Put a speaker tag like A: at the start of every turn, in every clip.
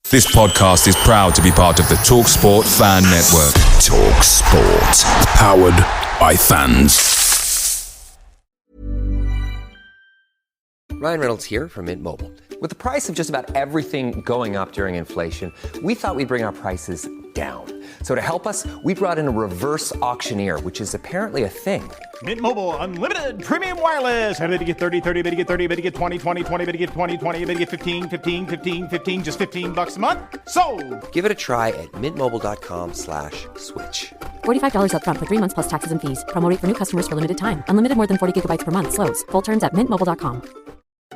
A: This podcast is proud to be part of the TalkSport Fan Network. TalkSport. Powered by fans.
B: Ryan Reynolds here from Mint Mobile. With the price of just about everything going up during inflation, we thought we'd bring our prices down. So to help us, we brought in a reverse auctioneer, which is apparently a thing.
C: Mint Mobile Unlimited Premium Wireless. How to get 30, 30, bit to get 30, bit to get 20, 20, 20, bit to get 20, 20, bit to get 15, 15, 15, 15, just $15 a month? Sold! Give it a try at mintmobile.com/switch.
D: $45 up front for 3 months plus taxes and fees. Promo rate for new customers for limited time. Unlimited more than 40 gigabytes per month. Slows full terms at mintmobile.com.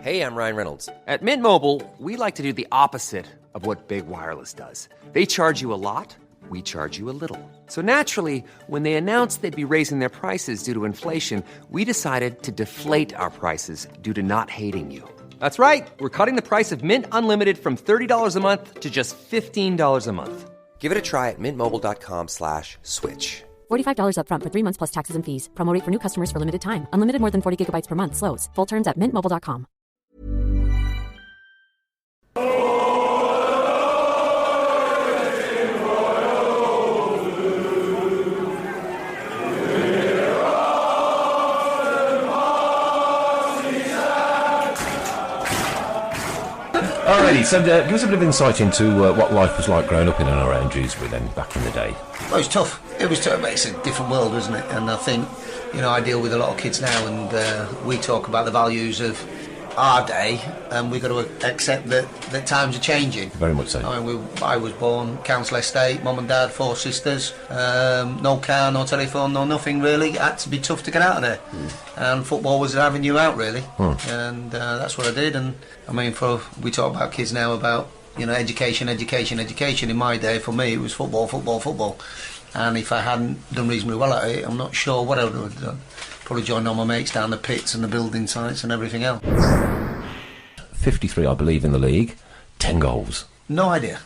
B: Hey, I'm Ryan Reynolds. At Mint Mobile, we like to do the opposite of what Big Wireless does. They charge you a lot. We charge you a little. So naturally, when they announced they'd be raising their prices due to inflation, we decided to deflate our prices due to not hating you. That's right. We're cutting the price of Mint Unlimited from $30 a month to just $15 a month. Give it a try at mintmobile.com/switch.
D: $45 up front for 3 months plus taxes and fees. Promo rate for new customers for limited time. Unlimited more than 40 gigabytes per month. Slows full terms at mintmobile.com.
E: Alrighty, so give us a bit of insight into what life was like growing up in and around Dewsbury then, back in the day.
F: Well, it was tough. It was tough. It's a different world, isn't it? And I think, I deal with a lot of kids now, and we talk about the values of our day, and we've got to accept that times are changing.
E: Very much so.
F: I was born council estate, mum and dad, 4 sisters, no car, no telephone, no nothing really. It had to be tough to get out of there. And football was an avenue out really. And that's what I did. And we talk about kids now about education. In my day, for me, it was football. And if I hadn't done reasonably well at it, I'm not sure what I would have done. Probably joined all my mates down the pits and the building sites and everything else.
E: 53, I believe, in the league. 10 goals.
F: No idea.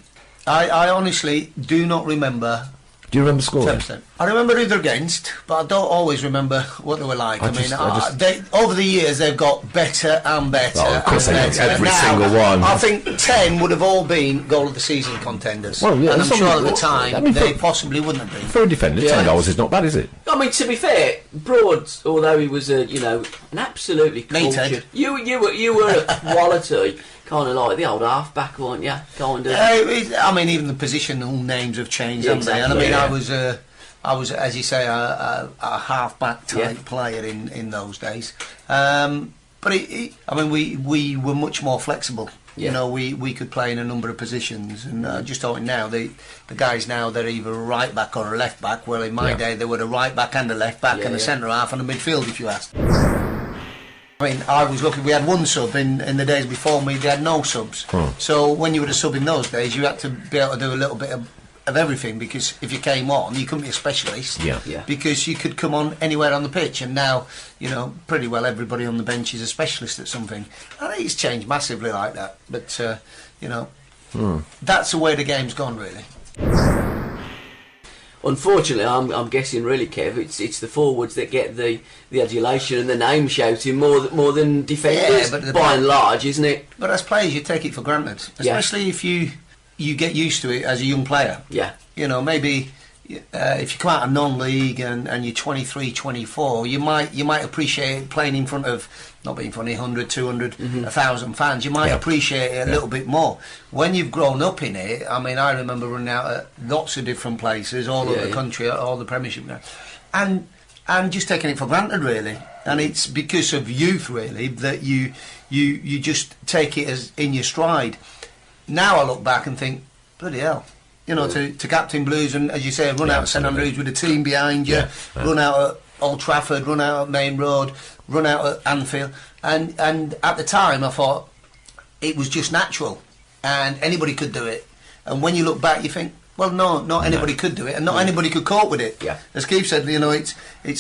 F: I honestly do not remember.
E: Do you remember scoring?
F: 10%. I remember who they're against, but I don't always remember what they were like. Over the years they've got better and better.
E: Oh, of course they have. Every
F: now,
E: single one.
F: I think 10 would have all been goal of the season contenders.
E: Well, yeah,
F: and I'm sure at the time they possibly wouldn't have been.
E: For a defender, 10 goals is not bad, is it?
G: I mean, to be fair, Broad, although he was an absolutely cultured, you were a quality. Kind of like the old half-back, weren't you? Kind of.
F: Even the positional names have changed, haven't they? And I was, as you say, a half-back type player in those days. But we were much more flexible.
G: Yeah.
F: We could play in a number of positions, and just talking now, the guys now, they're either a right back or a left back. Well, in my day, they were a right back and a left back and a centre half and a midfield, if you asked. I was lucky. We had one sub in the days before me. They had no subs. So when you were a sub in those days, you had to be able to do a little bit of everything, because if you came on, you couldn't be a specialist. Because you could come on anywhere on the pitch, and now pretty well everybody on the bench is a specialist at something. I think it's changed massively like that. But that's the way the game's gone, really.
G: Unfortunately, I'm guessing really, Kev, it's the forwards that get the adulation and the name shouting more than defenders, by and large, isn't it?
F: But as players, you take it for granted, especially if you get used to it as a young player.
G: Yeah.
F: Maybe if you come out of non-league and you're 23, 24, you might appreciate playing in front of, not being funny, 100, 200, 1,000 fans. You might appreciate it a little bit more. When you've grown up in it, I remember running out at lots of different places all over the country, all the Premiership, and just taking it for granted, really. And it's because of youth, really, that you just take it as in your stride. Now I look back and think, bloody hell. To captain Blues and, as you say, run out at St Andrews with a team behind you, run out at Old Trafford, run out at Main Road, run out at Anfield. And at the time I thought it was just natural and anybody could do it. And when you look back you think, well, no, not anybody could do it, and not anybody could cope with it.
G: Yeah.
F: As Keith said, it's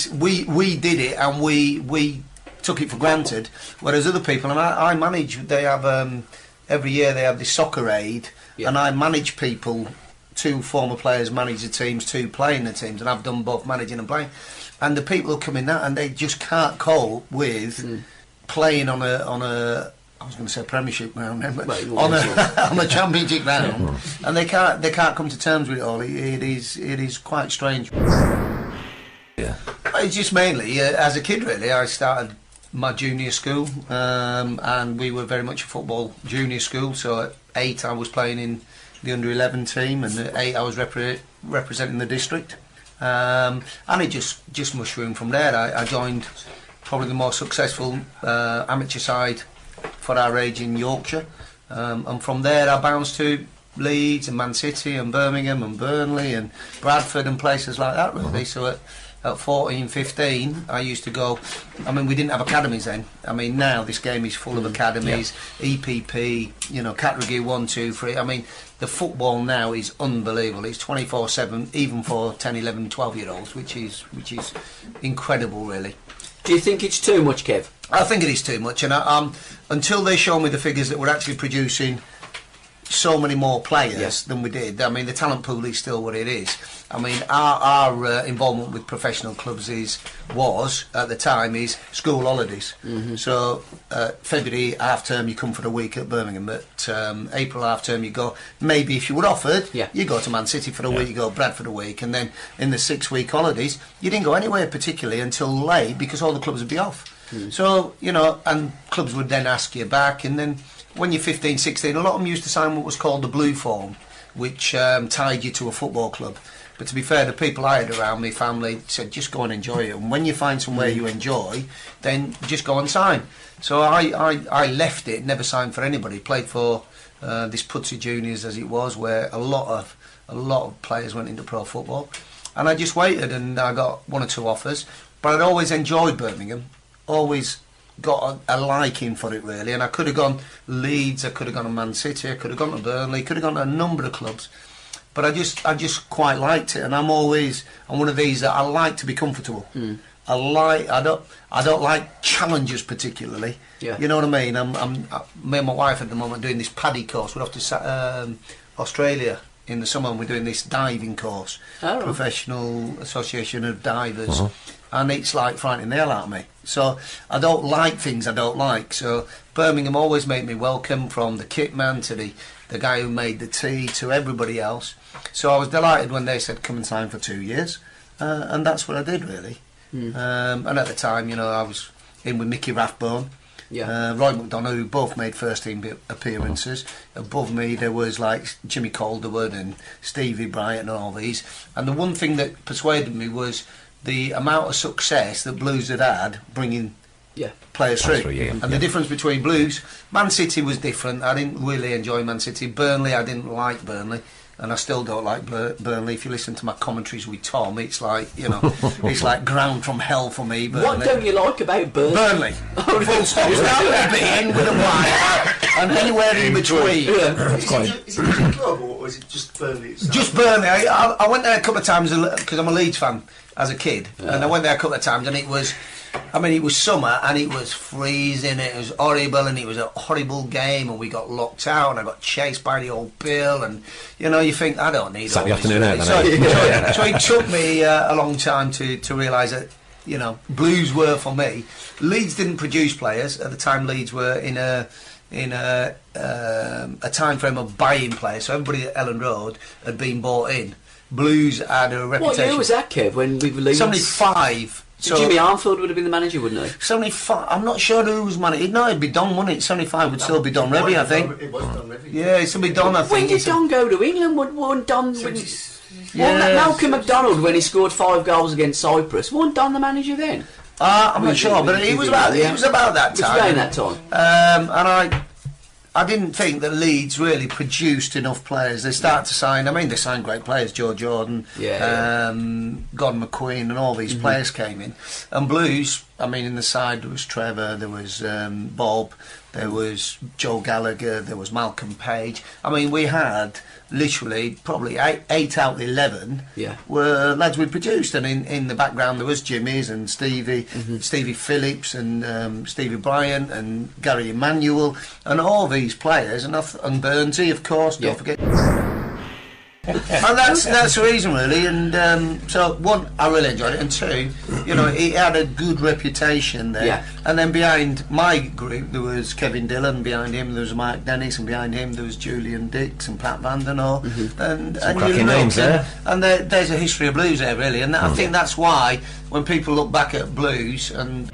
F: we did it and we took it for granted, whereas other people, and I manage, they have every year they have this soccer aid, and I manage people. 2 former players manage the teams, 2 play in the teams, and I've done both managing and playing. And the people who come in that, and they just can't cope with playing on a I was going to say Premiership ground, on a Championship ground, and they can't come to terms with it all. It is quite strange.
E: Yeah,
F: it's just mainly as a kid really. I started my junior school, and we were very much a football junior school. So at 8 I was playing in the under-11 team, and at 8 I was representing the district, and it just mushroomed from there. I joined probably the more successful amateur side for our age in Yorkshire, and from there I bounced to Leeds and Man City and Birmingham and Burnley and Bradford and places like that really. So at 14, 15 I used to go. I mean, we didn't have academies then. I mean, now this game is full of academies, EPP, category 1, 2, 3. I mean, the football now is unbelievable. It's 24/7 even for 10, 11, 12 year olds, which is incredible really.
G: Do you think it's too much, Kev?
F: I think it is too much, and until they show me the figures that we're actually producing so many more players than we did. I mean, the talent pool is still what it is. I mean, our involvement with professional clubs was at the time school holidays. So February half term you come for a week at Birmingham, but April half term you go. Maybe if you were offered, you go to Man City for a week, you go to Bradford a week, and then in the 6-week holidays you didn't go anywhere particularly until late because all the clubs would be off. So and clubs would then ask you back, and then when you're 15, 16, a lot of them used to sign what was called the blue form, which tied you to a football club. But to be fair, the people I had around me, family, said just go and enjoy it. And when you find somewhere you enjoy, then just go and sign. So I left it, never signed for anybody. Played for this Pudsey Juniors as it was, where a lot of players went into pro football. And I just waited, and I got 1 or 2 offers. But I'd always enjoyed Birmingham, always got a liking for it really, and I could have gone Leeds, I could have gone to Man City, I could have gone to Burnley, could have gone to a number of clubs, but I just quite liked it, and I'm one of these that I like to be comfortable. I don't like challenges particularly. You know what I mean? Me and my wife at the moment doing this paddy course. We're off to Australia in the summer, and we're doing this diving course, Professional Association of Divers. And it's like frightening the hell out of me. So I don't like things I don't like. So Birmingham always made me welcome, from the kit man to the guy who made the tea to everybody else. So I was delighted when they said come and sign for 2 years, and that's what I did really. And at the time, I was in with Mickey Rathbone, Roy McDonough, who both made first team appearances. Above me there was like Jimmy Calderwood and Stevie Bryant and all these. And the one thing that persuaded me was the amount of success that Blues had bringing players through. And the difference between Blues, Man City was different. I didn't really enjoy Man City. Burnley, I didn't like Burnley, and I still don't like Burnley. If you listen to my commentaries with Tom, it's like, it's like ground from hell for me, Burnley.
G: What don't you like about Burnley?
F: Burnley. Full stop. Start with a B, end with a Y, and anywhere in between.
H: Is it a club, or is it just Burnley itself?
F: Just Burnley. I went there a couple of times because I'm a Leeds fan as a kid, and I went there a couple of times, and it was summer, and it was freezing, it was horrible, and it was a horrible game, and we got locked out, and I got chased by the old Bill, and you think, I don't need
E: Saturday
F: all this.
E: afternoon out,
F: So it took me a long time to realise that, Blues were for me. Leeds didn't produce players at the time. Leeds were in a time frame of buying players, so everybody at Ellen Road had been bought in. Blues had a reputation.
G: What year was that, Kev, when we were Leeds?
F: 75.
G: So Jimmy Armfield would have been the manager, wouldn't he?
F: 75. I'm not sure who was manager. No, it'd be Don, wouldn't it? 75 would still be Don Revie, I think.
H: It was Don Revie.
F: Yeah, it'd still be Don, I think.
G: When did Don go to England? Wasn't Don... Malcolm MacDonald, when he scored 5 goals against Cyprus, wasn't Don the manager then?
F: I'm not sure, but it was about that time.
G: It was around that time.
F: And I didn't think that Leeds really produced enough players. They started to sign. I mean, they signed great players. Joe Jordan, Gordon McQueen, and all these players came in. And Blues, I mean, in the side there was Trevor, there was Bob, there was Joe Gallagher, there was Malcolm Page. I mean, we had literally probably 8 out of 11 were lads we produced, and in the background there was Jimmy's and Stevie Phillips and Stevie Bryant and Gary Emanuel and all these players, and Burnsy, of course, don't forget. And that's the reason, really. And so, one, I really enjoyed it, and two, it had a good reputation there.
G: Yeah.
F: And then behind my group, there was Kevin Dillon. Behind him, there was Mike Dennis, and behind him, there was Julian Dix and Pat Vandenor. And
E: cracking names there.
F: And there's a history of blues there, really. And I think that's why when people look back at blues and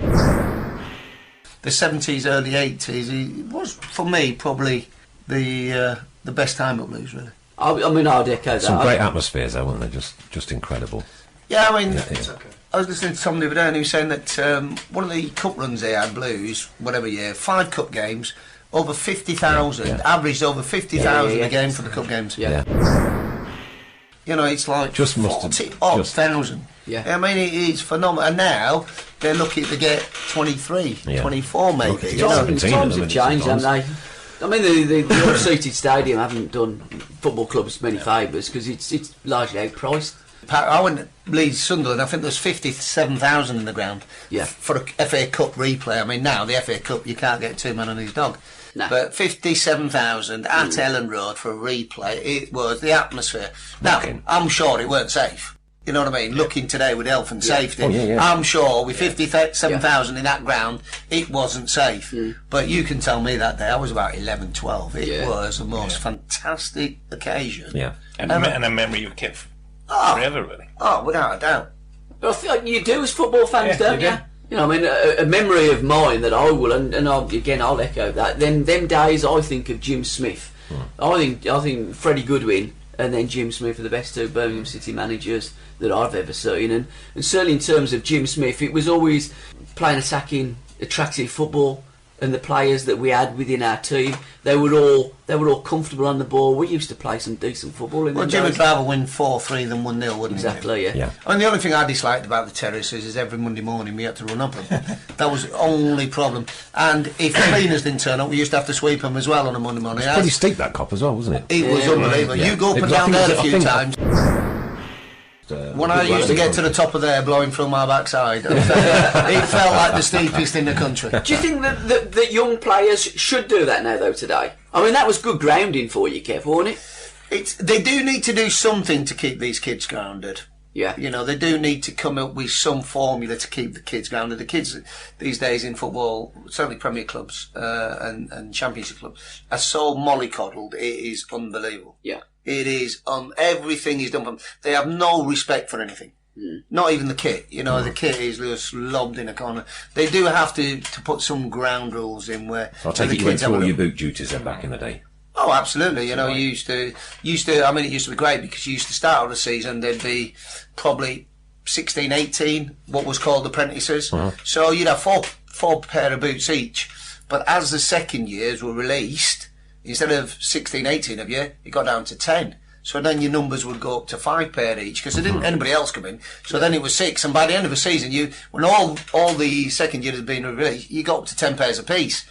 F: the 70s, early 80s, it was, for me, probably the best time at blues, really.
G: I mean, I'd echo that.
E: Some great atmospheres, though, weren't they? Just incredible.
F: Yeah, I mean,
H: It's okay.
F: I was listening to somebody the other day and he was saying that one of the cup runs they had, blues, whatever year, 5 cup games, over 50,000, averaged over 50,000 a game for the cup games.
G: Yeah.
F: It's like
E: Just must have-
F: 40-odd thousand.
G: Yeah.
F: I mean, it's phenomenal. And now they're lucky to get 23, 24 maybe.
E: Lucky to
F: you
E: get
F: know.
E: 17.
G: Times have
E: at the
G: changed,
E: minute,
G: haven't they? I mean, the all-seated stadium haven't done football clubs many favours because it's largely outpriced.
F: I went to Leeds Sunderland, I think there's 57,000 in the ground for a FA Cup replay. I mean, now the FA Cup, you can't get 2 men on his dog.
G: No.
F: But 57,000 at Ellen Road for a replay, it was the atmosphere. Now, I'm sure it weren't safe. You know what I mean? Looking today with health and safety, I'm sure with 57,000 in that ground, it wasn't safe. But you can tell me that day, I was about 11, 12. It was the most fantastic occasion.
E: Yeah.
I: And a memory you kept forever, really.
F: Oh, without a doubt.
G: But I feel like you do as football fans,
I: Yeah,
G: don't
I: you
G: you?
I: do.
G: You know, I mean, a memory of mine that I will, and I'll echo that. Them days, I think of Jim Smith. I think Freddie Goodwin and then Jim Smith are the best 2 Birmingham City managers that I've ever seen. And certainly in terms of Jim Smith, it was always playing attacking, attractive football. And the players that we had within our team, they were all comfortable on the ball. We used to play some decent football in the
F: Jim would rather win 4-3 than 1-0, wouldn't he?
G: Exactly, yeah.
F: And the only thing I disliked about the terraces is every Monday morning we had to run up them. That was the only problem. And if cleaners didn't turn up, we used to have to sweep them as well on a Monday morning.
E: Pretty steep, that cop as well, wasn't it?
F: It was unbelievable. You go up and down there a few times. When I used to get to the top of there blowing through my backside, it felt like the steepest in the country.
G: Do you think that young players should do that now, though, today? I mean, that was good grounding for you, Kev, wasn't it?
F: They do need to do something to keep these kids grounded.
G: Yeah.
F: They do need to come up with some formula to keep the kids grounded. The kids these days in football, certainly Premier clubs and Championship clubs, are so mollycoddled, it is unbelievable.
G: Yeah.
F: It is everything is done for them. They have no respect for anything. Not even the kit. The kit is just lobbed in a corner. They do have to put some ground rules in where.
E: I'll take it you went through all your boot duties then back in the day.
F: Oh, absolutely. You used to. I mean, it used to be great because you used to start on the season. There'd be probably 16, 18, what was called apprentices. So you'd have four pair of boots each. But as the second years were released, instead of 16, 18 of you, it got down to 10. So then your numbers would go up to 5 pair each because there didn't anybody else come in. So then it was 6, and by the end of the season, when all the second year had been released, you got up to 10 pairs apiece.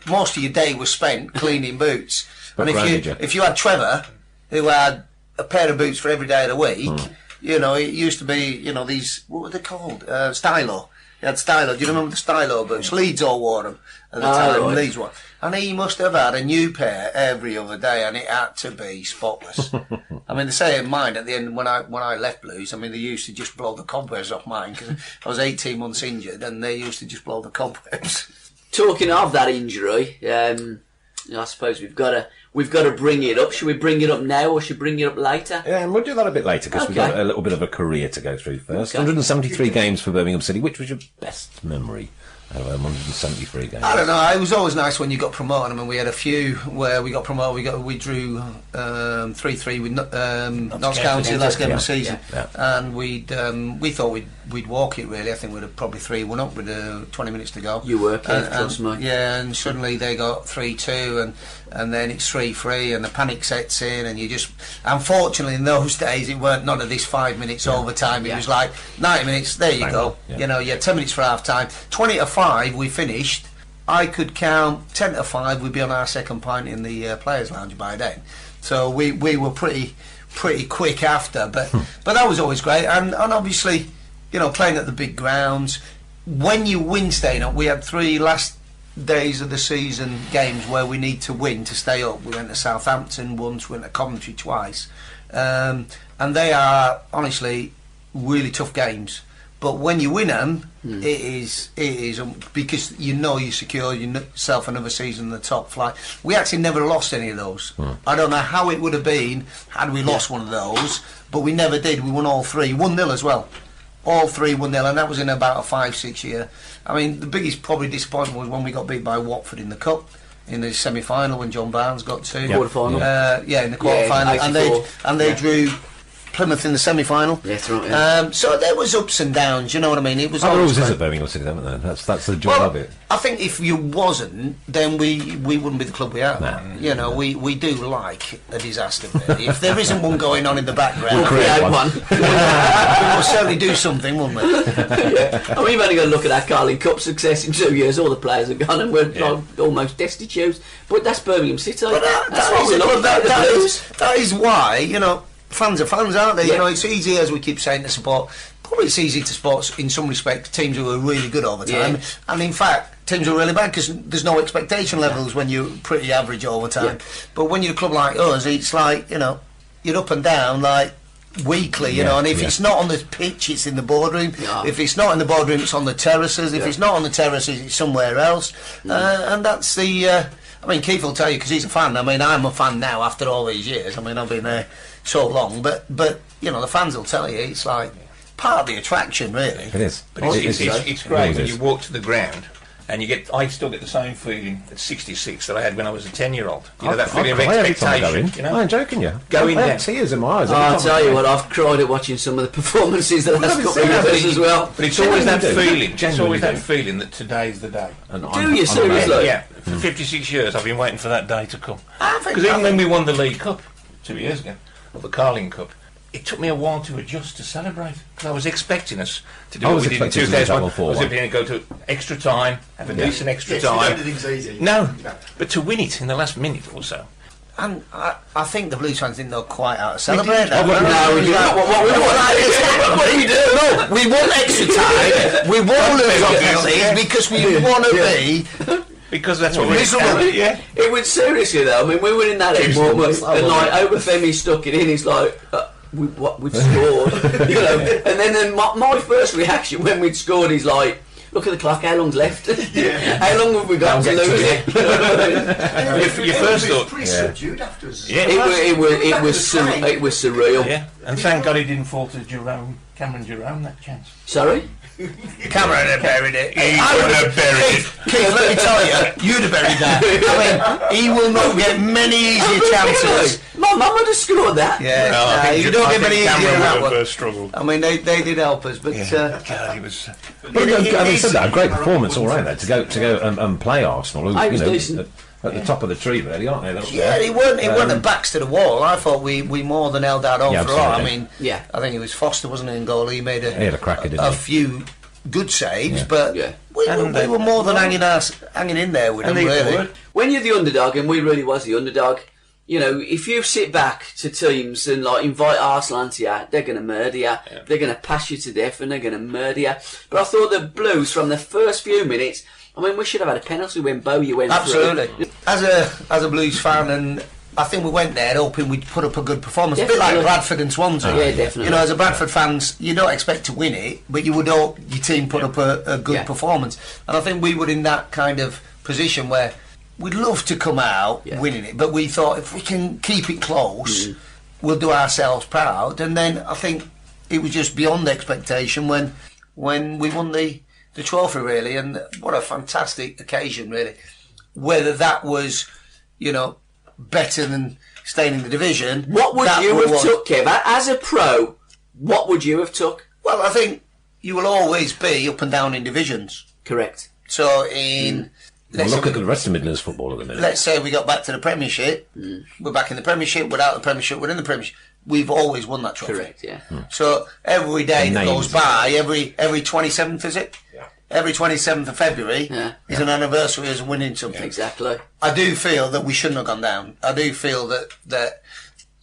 F: Most of your day was spent cleaning boots. And if you had Trevor, who had a pair of boots for every day of the week, it used to be these, what were they called? Stylo. He had Stylo. Do you remember the Stylo boots? Leeds all wore them at the time.
G: Right.
F: Leeds wore. And he must have had a new pair every other day, and it had to be spotless. I mean, they say in mine at the end when I left Blues. I mean, they used to just blow the cobwebs off mine because I was 18 months injured, and they used to just blow the cobwebs.
G: Talking of that injury, I suppose we've got to bring it up. Should we bring it up now, or should we bring it up later?
E: Yeah, and we'll do that a bit later because we've got a little bit of a career to go through first. 173 games for Birmingham City. Which was your best memory out of 173 games?
F: I don't know. It was always nice when you got promoted. I mean, we had a few where we got promoted. We drew 3-3 with Notts County last game of the season, and we thought we'd walk it. Really, I think we'd have probably 3-1 up with 20 minutes to go.
G: You were, trust me.
F: Yeah, and suddenly they got 3-2, and then it's 3-3, and the panic sets in, and you just. Unfortunately, in those days, it weren't none of this 5 minutes overtime. It was like 90 minutes. There you go. You had 10 minutes for half time. 20 to 5, we finished. I could count 10 to 5. We'd be on our second pint in the players' lounge by then. So we were pretty quick after, but that was always great. And obviously, playing at the big grounds. When you win staying up, we had 3 last days of the season games where we need to win to stay up. We went to Southampton once, we went to Coventry twice, and they are honestly really tough games. But when you win them, it is because you know you secure yourself another season in the top flight. We actually never lost any of those. I don't know how it would have been had we lost one of those, but we never did. We won all three, 1-0 as well. All three 1-0, and that was in about a 5-6 year. I mean, the biggest probably disappointment was when we got beat by Watford in the cup. In the semi-final when John Barnes got to
G: quarter-final.
F: In the quarter-final, and they drew Plymouth in the semi-final.
G: Yeah, that's right. Yeah.
F: So there was ups and downs. You know what I mean? It was.
E: There always is at Birmingham City, haven't there? That's the joy of it.
F: I think if you wasn't, then we wouldn't be the club we are.
E: Nah.
F: You know, we do like a disaster. Really. If there isn't one going on in the background,
G: we'll create one.
F: We'll certainly do something, won't we?
G: Yeah. I mean, you've only got to look at our Carling Cup success in 2 years. All the players are gone, and we're like, almost destitute. But that's Birmingham City.
F: But
G: that's what we love about the Blues.
F: That is why, you know. Fans are fans, aren't they?
G: Yeah.
F: You know, it's easy, as we keep saying, to support. Probably it's easy to support, in some respects, teams who are really good all the time.
G: Yeah.
F: And in fact, teams who are really bad, because there's no expectation levels when you're pretty average all the time.
G: Yeah.
F: But when you're a club like us, it's like, you know, you're up and down, like, weekly, you know, and if it's not on the pitch, it's in the boardroom.
G: Yeah.
F: If it's not in the boardroom, it's on the terraces. If it's not on the terraces, it's somewhere else. And that's the... I mean, Keith will tell you, because he's a fan. I mean, I'm a fan now after all these years. I mean, I've been there so long, but you know, the fans will tell you it's like part of the attraction, really.
E: It is.
I: But it's great when you walk to the ground and you get. I still get the same feeling at 66 that I had when I was a 10-year-old. You know, that feeling of expectation. You know,
E: I'm joking, you.
I: Going
E: I
I: down.
E: have tears in my eyes.
G: I'll tell you what, I've cried at watching some of the performances the last couple of years as well.
I: But it's always that feeling. It's
E: Genuinely
I: always that
E: do.
I: feeling that today's the day.
G: Do you seriously?
I: Yeah. For 56 years, I've been waiting for that day to come.
F: I think-
I: Because even when we won the League Cup 2 years ago, or the Carling Cup, it took me a while to adjust to celebrate. Because I was expecting us to do what we did in 2001. I was expecting to go to extra time, have a decent extra time.
H: Everything's easy.
I: No, but to win it in the last minute or so.
F: And I think the Blues fans didn't know quite how to celebrate that.
G: What do we do?
F: No, we want extra time. We want to be because we want to be.
I: Because that's what we're
F: Miserable.
I: Yeah.
G: It was seriously though. I mean, we were in that end, Bournemouth, and like Obafemi stuck it in. He's like, we've scored, you know. And then my first reaction when we'd scored is like, look at the clock. How long's left? How long have we got to lose it?
I: Your first thought.
H: Pretty subdued afterwards.
I: Yeah,
G: It was surreal.
I: Yeah, and thank God he didn't fall to Cameron Jerome that chance.
G: Sorry.
F: Cameron had buried it.
I: He would have buried it.
F: Keith, let me tell you, you'd have buried that. I mean, he will not get many easier chances.
G: My mum would have scored that.
F: Yeah,
I: I think
F: you don't get
I: I think
F: many easier
I: Cameron
F: than that
I: would have
F: one.
I: struggled.
F: I mean, they did help us, but
I: God, he was.
E: Having said that, a great performance all round there to go and play Arsenal.
G: I
E: Who,
G: was
E: you know,
G: decent.
E: at the top of the tree, really, aren't they?
F: yeah, he weren't the backs to the wall. I thought we more than held that on
E: Yeah,
F: for all. I
E: absolutely.
F: mean,
G: Yeah.
F: I think it was Foster, wasn't it, in goal? He made
E: He had a cracker, didn't
F: a
E: he?
F: few good saves,
E: Yeah.
F: but
G: Yeah.
F: we were more than hanging in there with them, really.
G: When you're the underdog, and we really was the underdog, you know, if you sit back to teams and like invite Arsenal onto you, they're going to murder you. Yeah. They're going to pass you to death, and they're going to murder you. But I thought the Blues, from the first few minutes, I mean, we should have had a penalty when Bowyer went
F: Absolutely.
G: through.
F: As a Blues fan, and I think we went there hoping we'd put up a good performance.
G: Definitely.
F: A bit like Bradford and Swansea.
G: Yeah, definitely.
F: You know, as a Bradford fans, you don't expect to win it, but you would hope your team put up a good performance. And I think we were in that kind of position where we'd love to come out winning it, but we thought if we can keep it close, we'll do ourselves proud. And then I think it was just beyond expectation when we won the trophy, really. And what a fantastic occasion, really. Whether that was, you know, better than staying in the division.
G: What would you have took, Kev? As a pro, what would you have took?
F: Well, I think you will always be up and down in divisions.
G: Correct.
F: So in...
E: Look at the rest of Midlands football at the minute.
F: Let's say we got back to the Premiership. We're back in the Premiership. Without the Premiership, we're in the Premiership. We've always won that trophy.
G: Correct, yeah.
F: So every day that goes by, every 27th, is it?
H: Yeah.
F: Every 27th of February is an anniversary as winning something.
G: Exactly.
F: I do feel that we shouldn't have gone down. I do feel that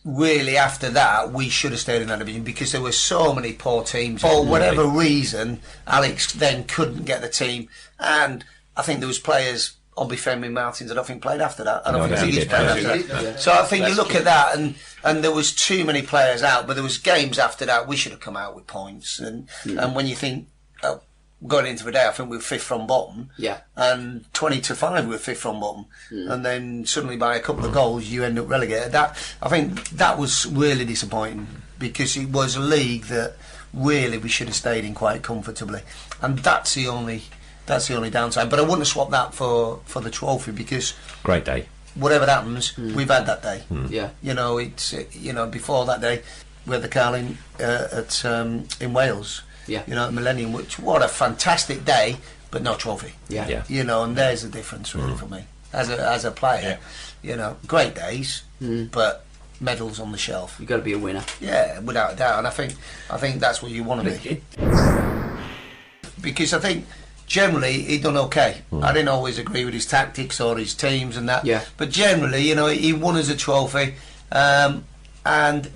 F: really after that we should have stayed in that division because there were so many poor teams. For whatever reason, Alex then couldn't get the team, and I think there was players Obi Martins, I don't think played after that. I don't
E: No,
F: think
E: he
F: Ziggy's
E: did.
F: played
E: No,
F: after
E: he
F: that.
E: did.
F: So I think you look at that, and there was too many players out, but there was games after that we should have come out with points. And when you think going into the day, I think we were 5th from bottom.
G: Yeah.
F: And 20-5 we were 5th from bottom. And then suddenly by a couple of goals you end up relegated. I think that was really disappointing, because it was a league that really we should have stayed in quite comfortably. And that's the only downside. But I wouldn't have swapped that for the trophy, because
E: Great day.
F: whatever happens, we've had that day.
G: Yeah.
F: You know, it's before that day we had the Carling in Wales.
G: Yeah.
F: You know, at Millennium, what a fantastic day, but no trophy.
G: Yeah.
E: Yeah.
F: You know, and there's the difference really for me as a player. You know, great days, but medals on the shelf.
G: You've got to be a winner.
F: Yeah, without a doubt. And I think that's what you want to be. Because I think generally he done okay. I didn't always agree with his tactics or his teams and that.
G: Yeah.
F: But generally, you know, he won as a trophy. And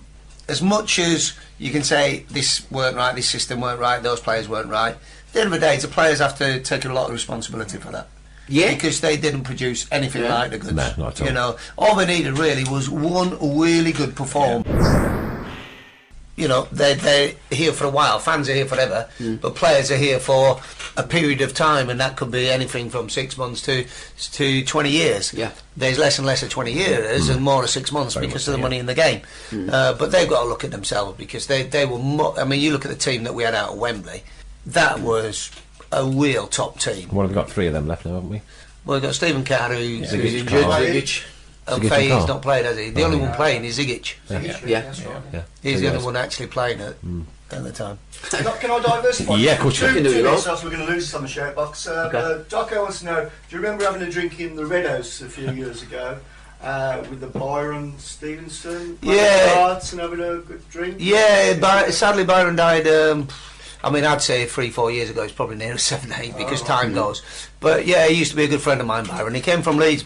F: as much as you can say this weren't right, this system weren't right, those players weren't right, at the end of the day, the players have to take a lot of responsibility for that.
G: Yeah.
F: Because they didn't produce anything like the goods.
E: No, not at all.
F: You know, all they needed really was one really good performance. You know, they're here for a while. Fans are here forever, but players are here for a period of time, and that could be anything from 6 months to 20 years.
G: Yeah.
F: There's less and less of 20 years and more of 6 months because of the money in the game. But they've got to look at themselves, because they were. I mean, you look at the team that we had out at Wembley. That was a real top team.
E: Well, we've got 3 of them left now, haven't we?
F: Well, we've got Stephen Carr, who's injured.
G: Zigic.
F: And
E: Zigic
F: Faye's
E: and Carr.
F: not played, has he? The only one playing is Zigic.
G: Yeah.
F: He's the only one actually playing at the time.
H: Can I diversify?
E: Yeah, of course you
H: Two
G: can.
H: minutes, else we're going to lose this on the shout box. Doco wants to know, do you remember having a drink in the Red House a few years ago with the Byron Stevenson?
F: Yeah.
H: Cards and having a good drink?
F: Yeah, sadly Byron died, I mean, I'd say 3-4 years ago. It's probably nearer 7-8 because time goes. But yeah, he used to be a good friend of mine, Byron. He came from Leeds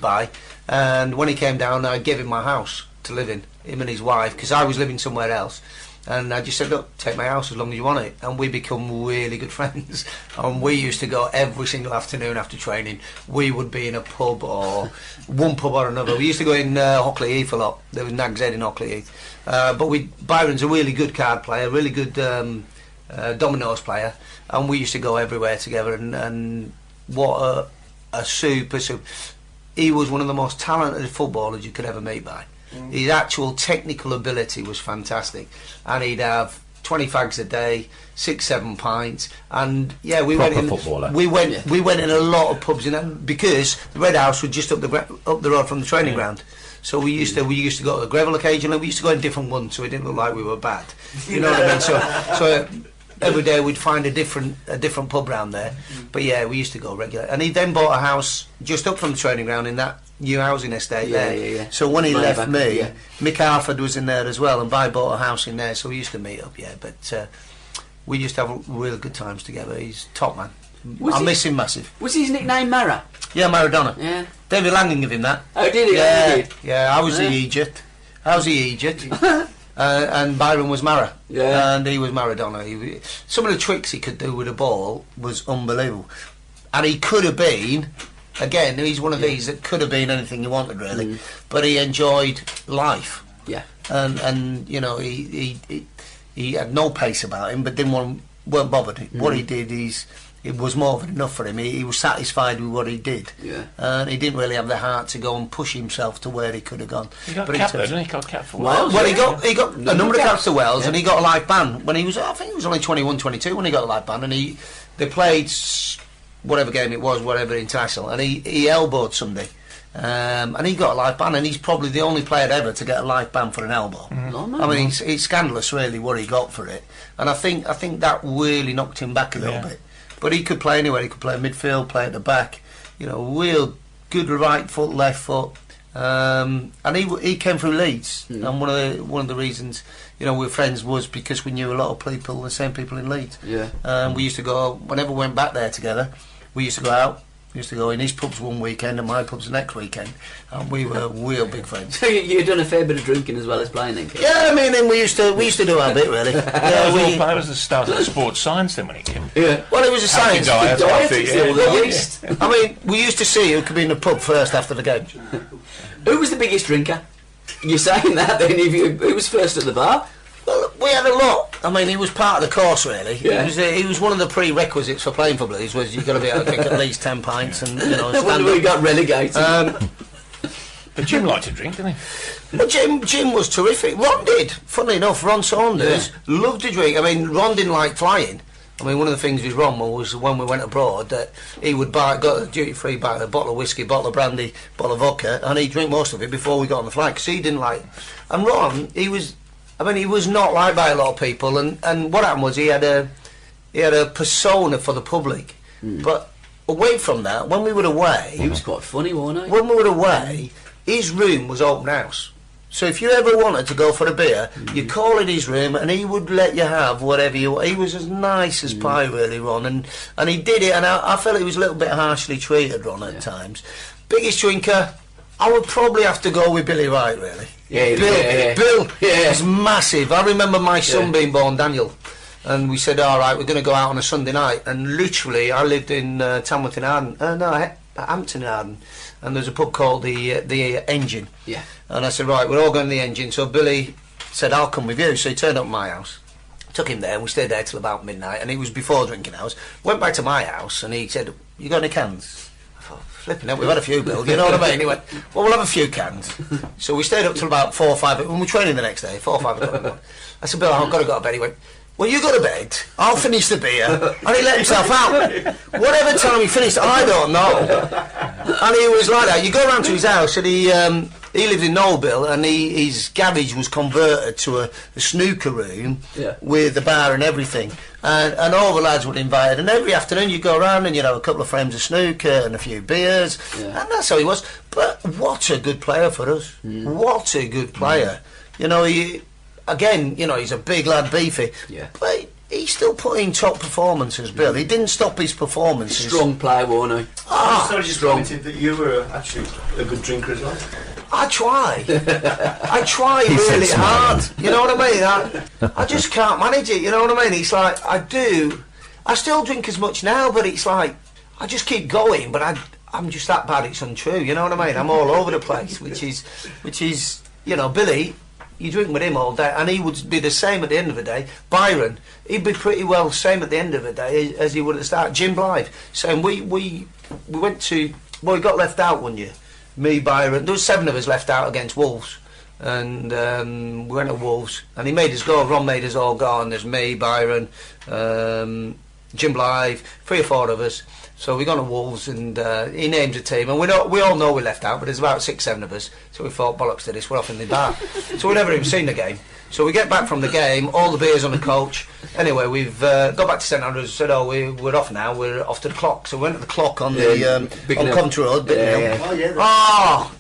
F: and when he came down, I gave him my house to live in, him and his wife, because I was living somewhere else. And I just said, look, take my house as long as you want it. And we become really good friends. And we used to go every single afternoon after training. We would be in a pub, or one pub or another. We used to go in Hockley Heath a lot. There was Nag's Head in Hockley Heath. But Byron's a really good card player, really good dominoes player. And we used to go everywhere together. And what a super... He was one of the most talented footballers you could ever meet by. His actual technical ability was fantastic, and he'd have 20 fags a day, 6-7 pints, and yeah, we
E: Proper
F: went in.
E: Footballer.
F: We went in a lot of pubs because the Red House was just up the road from the training ground. So we used to go to the Greville occasionally. We used to go in different ones, so it didn't look like we were bad. You know what I mean? So every day we'd find a different pub round there. But yeah, we used to go regular. And he then bought a house just up from the training ground in that new housing estate there.
G: Yeah.
F: So when he left me,
G: yeah.
F: Mick Harford was in there as well, and I bought a house in there, so we used to meet up, yeah. But we used to have real good times together. He's top man. I miss him massive.
G: Was his nickname Mara?
F: Yeah, Maradona.
G: Yeah.
F: David Langan gave him that.
G: Oh, did he?
F: Yeah,
G: Oh, he did.
F: yeah. I was the Egypt. And Byron was Mara.
G: Yeah.
F: And he was Maradona. Some of the tricks he could do with a ball was unbelievable. And he could have been, again, he's one of these that could have been anything you wanted, really. But he enjoyed life.
G: Yeah.
F: And you know, he had no pace about him, but weren't bothered. What he did it was more than enough for him. He was satisfied with what he did.
G: Yeah.
F: And he didn't really have the heart to go and push himself to where he could have gone.
I: He got
F: But
I: capped, didn't he? Got capped for
G: Wales.
F: well, he got a number of caps to Wales,
G: Yeah.
F: and he got a life ban when he was. I think he was only 21, 22 when he got a life ban, and they played whatever game it was, whatever international, and he elbowed somebody, and he got a life ban, and he's probably the only player ever to get a life ban for an elbow. I mean, it's scandalous, really, what he got for it, and I think that really knocked him back a little bit. But he could play anywhere. He could play midfield, play at the back. You know, real good right foot, left foot. And he came through Leeds. And one of the reasons, you know, we're friends was because we knew a lot of people, the same people in Leeds.
G: Yeah.
F: We used to go whenever we went back there together. We used to go out We used to go in his pubs one weekend and my pubs the next weekend, and we were real big friends.
G: So you'd done a fair bit of drinking as well as playing then, Kev?
F: Yeah, I mean, then we used to do our bit, really.
I: That was the start of the sports science then when he came.
F: Yeah. Well, it was a science.
I: Diet,
F: I mean, we used to see who could be in the pub first after the game.
G: Who was the biggest drinker? You're saying that then? Who was first at the bar?
F: Well, we had a lot. I mean, he was part of the course, really.
G: Yeah.
F: He was one of the prerequisites for playing for Blues, was you've got to be able to drink at least 10 pints and, you know,
G: No wonder we got relegated.
I: But Jim liked to drink, didn't he?
F: Well, Jim was terrific. Ron did. Funnily enough, Ron Saunders loved to drink. I mean, Ron didn't like flying. I mean, one of the things with Ron was when we went abroad that he would got a duty-free buy a bottle of whiskey, bottle of brandy, bottle of vodka, and he'd drink most of it before we got on the flight, because he didn't like... And Ron, he was not liked by a lot of people, and what happened was he had a persona for the public. But away from that, when we were away...
G: He was quite funny, wasn't he?
F: When we were away, his room was open house. So if you ever wanted to go for a beer, you call in his room and he would let you have whatever you want. He was as nice as pie, really, Ron, and he did it, and I felt he was a little bit harshly treated, Ron, at times. Biggest drinker, I would probably have to go with Billy Wright, really. Bill was massive. I remember my son being born, Daniel, and we said, all right, we're going to go out on a Sunday night, and literally, I lived in Tamworth in Arden, Hampton in Arden, and there's a pub called the Engine.
G: Yeah.
F: And I said, right, we're all going to the Engine. So Billy said, I'll come with you. So he turned up at my house. Took him there, and we stayed there till about midnight, and it was before drinking hours. Went back to my house, and he said, you got any cans? I thought, flipping out, we've had a few, Bill, you know what I mean? He went, well, we'll have a few cans. So we stayed up till about 4 or 5, when we were training the next day, 4 or 5 o'clock. I said, Bill, I've got to go to bed. He went, well, you go to bed, I'll finish the beer. And he let himself out. Whatever time he finished, I don't know. And he was like that. You go round to his house, and he lived in Knowleville, and his garage was converted to a snooker room with a bar and everything. And all the lads were invited, and every afternoon you go around and you'd have a couple of frames of snooker and a few beers, and that's how he was. But what a good player for us. What a good player. You know, again, you know, he's a big lad, beefy, but he still put in top performances, Bill. He didn't stop his performances.
G: Strong player, wasn't he?
H: I just commented that you were actually a good drinker as well.
F: I try. I try really hard. You know what I mean? I just can't manage it. You know what I mean? It's like I still drink as much now, but it's like I just keep going. But I'm just that bad. It's untrue. You know what I mean? I'm all over the place, which is you know, Billy. You drink with him all day, and he would be the same at the end of the day. Byron, he'd be pretty well the same at the end of the day as he would at the start. Jim Blythe, same. We went to, well, we got left out one year. Me, Byron, there was 7 of us left out against Wolves, and we went to Wolves, and he made us go. Ron made us all go, and there's me, Byron, Jim Blythe, 3 or 4 of us. So we got to Wolves, and he named a team, and we all know we left out, but there's about 6, 7 of us. So we thought, bollocks to this, we're off in the bar. So we never even seen the game. So we get back from the game, all the beers on the coach. Anyway, we've got back to St Andrews, said, oh, we're off now, we're off to the Clock. So we went to the Clock on on Coventry Road,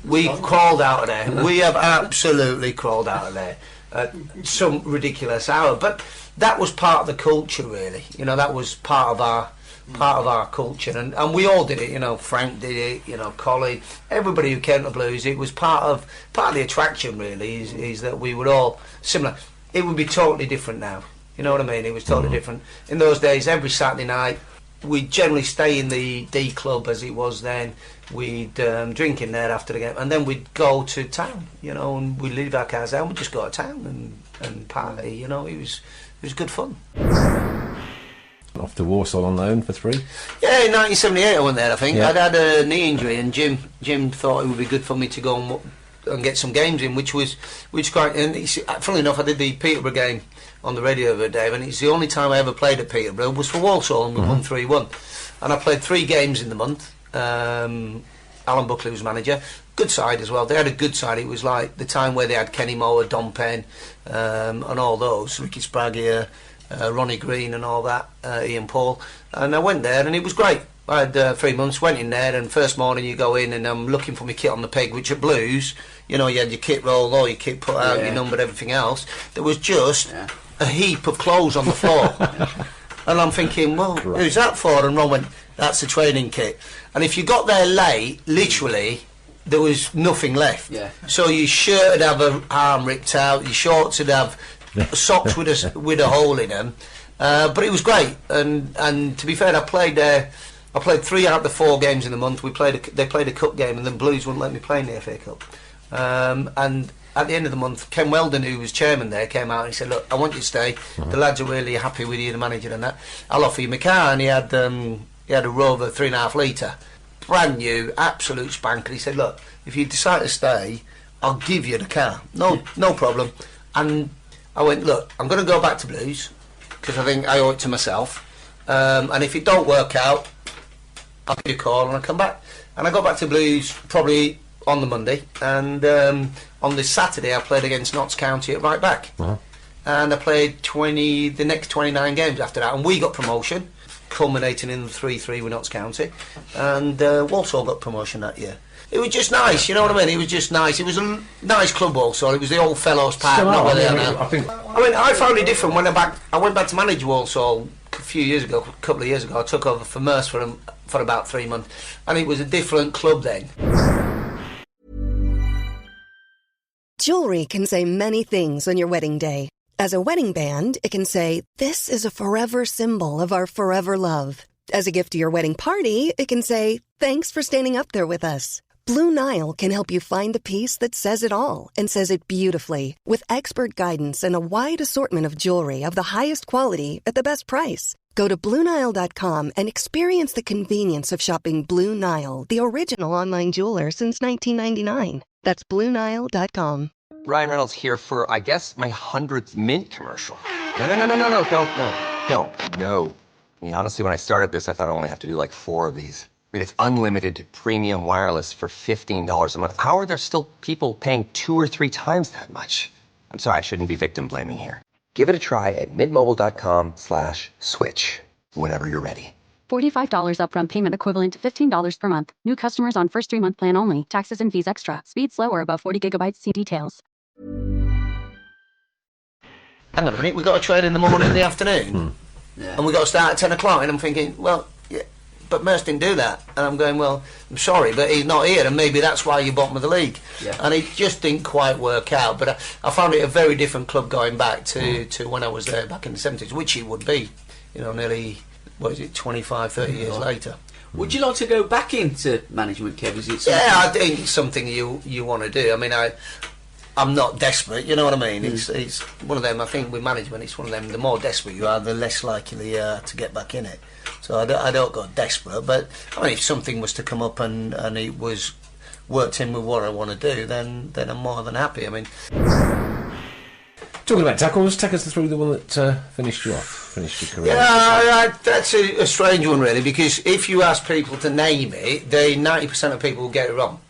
F: we crawled out of there. We have absolutely crawled out of there at some ridiculous hour. But that was part of the culture, really. You know, that was part of our culture, and we all did it. You know, Frank did it, you know, Colin, everybody who came to Blues, it was part of the attraction, really, is that we were all similar. It would be totally different now, you know what I mean? It was totally different. In those days, every Saturday night, we'd generally stay in the D Club, as it was then. We'd drink in there after the game, and then we'd go to town, you know, and we'd leave our cars there, and we'd just go to town and party, you know. It was good fun.
E: Off to Walsall on loan for 3?
F: Yeah, in 1978 I went there, I think. I'd had a knee injury, and Jim thought it would be good for me to go and get some games in, which quite... And funnily enough, I did the Peterborough game on the radio the other day, and it's the only time I ever played at Peterborough was for Walsall, and we won 3-1. And I played 3 games in the month. Alan Buckley was manager. Good side as well. They had a good side. It was like the time where they had Kenny Moore, Don Penn, and all those, Ricky Sprague, Ronnie Green and all that, Ian Paul, and I went there and it was great. I had 3 months, went in there, and first morning you go in and I'm looking for my kit on the peg, which at Blues, you know, you had your kit rolled or your kit put out, your number, everything else. There was just a heap of clothes on the floor. And I'm thinking, well, who's that for? And Ron went, that's the training kit. And if you got there late, literally, there was nothing left.
G: Yeah.
F: So your shirt would have an arm ripped out, your shorts would have socks with a hole in them. But it was great. And to be fair, I played 3 out of the 4 games in the month. They played a cup game, and then Blues wouldn't let me play in the FA Cup. And at the end of the month, Ken Weldon, who was chairman there, came out and he said, look, I want you to stay. The lads are really happy with you, the manager and that. I'll offer you my car. And he had a Rover 3.5 litre. Brand new, absolute spanker. He said, look, if you decide to stay, I'll give you the car. No problem. And I went, look, I'm going to go back to Blues, because I think I owe it to myself. And if it don't work out, I'll give you a call and I'll come back. And I got back to Blues probably on the Monday, and on this Saturday I played against Notts County at right back. And I played the next 29 games after that, and we got promotion, culminating in the 3-3 with Notts County, and Walsall got promotion that year. It was just nice, you know what I mean? It was just nice. It was a nice club also. It was the old Fellows Park, not where they are now. I found it different when I went back to manage Walsall a couple of years ago. I took over for Merce for about 3 months, and it was a different club then.
J: Jewelry can say many things on your wedding day. As a wedding band, it can say, "This is a forever symbol of our forever love." As a gift to your wedding party, it can say, "Thanks for standing up there with us." Blue Nile can help you find the piece that says it all and says it beautifully, with expert guidance and a wide assortment of jewelry of the highest quality at the best price. Go to BlueNile.com and experience the convenience of shopping Blue Nile, the original online jeweler since 1999. That's BlueNile.com.
B: Ryan Reynolds here for, I guess, my 100th Mint commercial. No, don't. I mean, honestly, when I started this, I thought I only have to do like 4 of these. I mean, it's unlimited premium wireless for $15 a month. How are there still people paying 2 or 3 times that much? I'm sorry, I shouldn't be victim blaming here. Give it a try at mintmobile.com/switch whenever you're ready.
D: $45 upfront payment equivalent to $15 per month. New customers on first 3-month plan only. Taxes and fees extra. Speed slower above 40 gigabytes. See details.
F: Hang on a minute, we got to train in the morning and the afternoon, and we got to start at 10 o'clock. And I'm thinking, well, yeah, but Merce didn't do that. And I'm going, well, I'm sorry, but he's not here, and maybe that's why you're bottom of the league. Yeah. And it just didn't quite work out. But I found it a very different club going back to when I was there back in the 70s, which it would be, nearly, 25, 30 years later.
G: Would you like to go back into management, Kev? Is it
F: I think it's something you want to do. I mean, I'm not desperate, you know what I mean? It's one of them, I think with management, it's one of them, the more desperate you are, the less likely you are to get back in it. So I don't go desperate, but I mean, if something was to come up and it was worked in with what I want to do, then I'm more than happy. I mean...
E: Talking about tackles, take us through the one that finished your career.
F: Yeah, that's a strange one, really, because if you ask people to name it, 90% of people will get it wrong.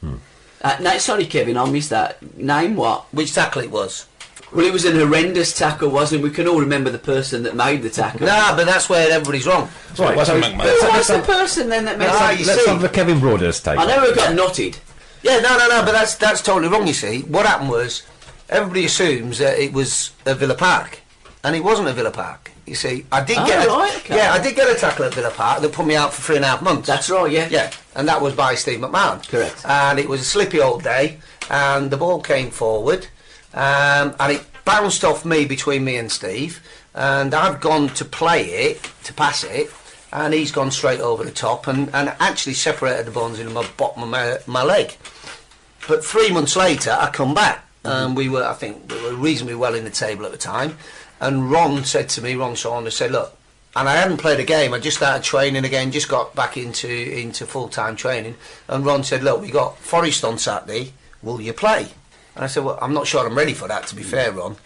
G: No, sorry, Kevin, I missed that. Name what?
F: Which tackle it was?
G: Well, it was an horrendous tackle, wasn't it? We can all remember the person that made the tackle.
F: Nah, but that's where everybody's wrong.
E: Right,
G: who was the person then that made it?
E: Let's have the Kevan Broadhurst take.
G: I know it got knotted.
F: Yeah, no, but that's totally wrong, you see. What happened was, everybody assumes that it was a Villa Park, and it wasn't a Villa Park. You see, I did get a tackle at Villa Park that put me out for 3.5 months.
G: That's right, yeah.
F: Yeah, and that was by Steve McMahon.
G: Correct.
F: And it was a slippy old day, and the ball came forward, and it bounced off me between me and Steve, and I've gone to pass it, and he's gone straight over the top, and actually separated the bones in my bottom of my leg. But 3 months later, I come back, and we were reasonably well in the table at the time. And Ron Saunders said, look, and I hadn't played a game, I just started training again, just got back into full-time training, and Ron said, look, we got Forest on Saturday, will you play? And I said, well, I'm not sure I'm ready for that, to be fair, Ron,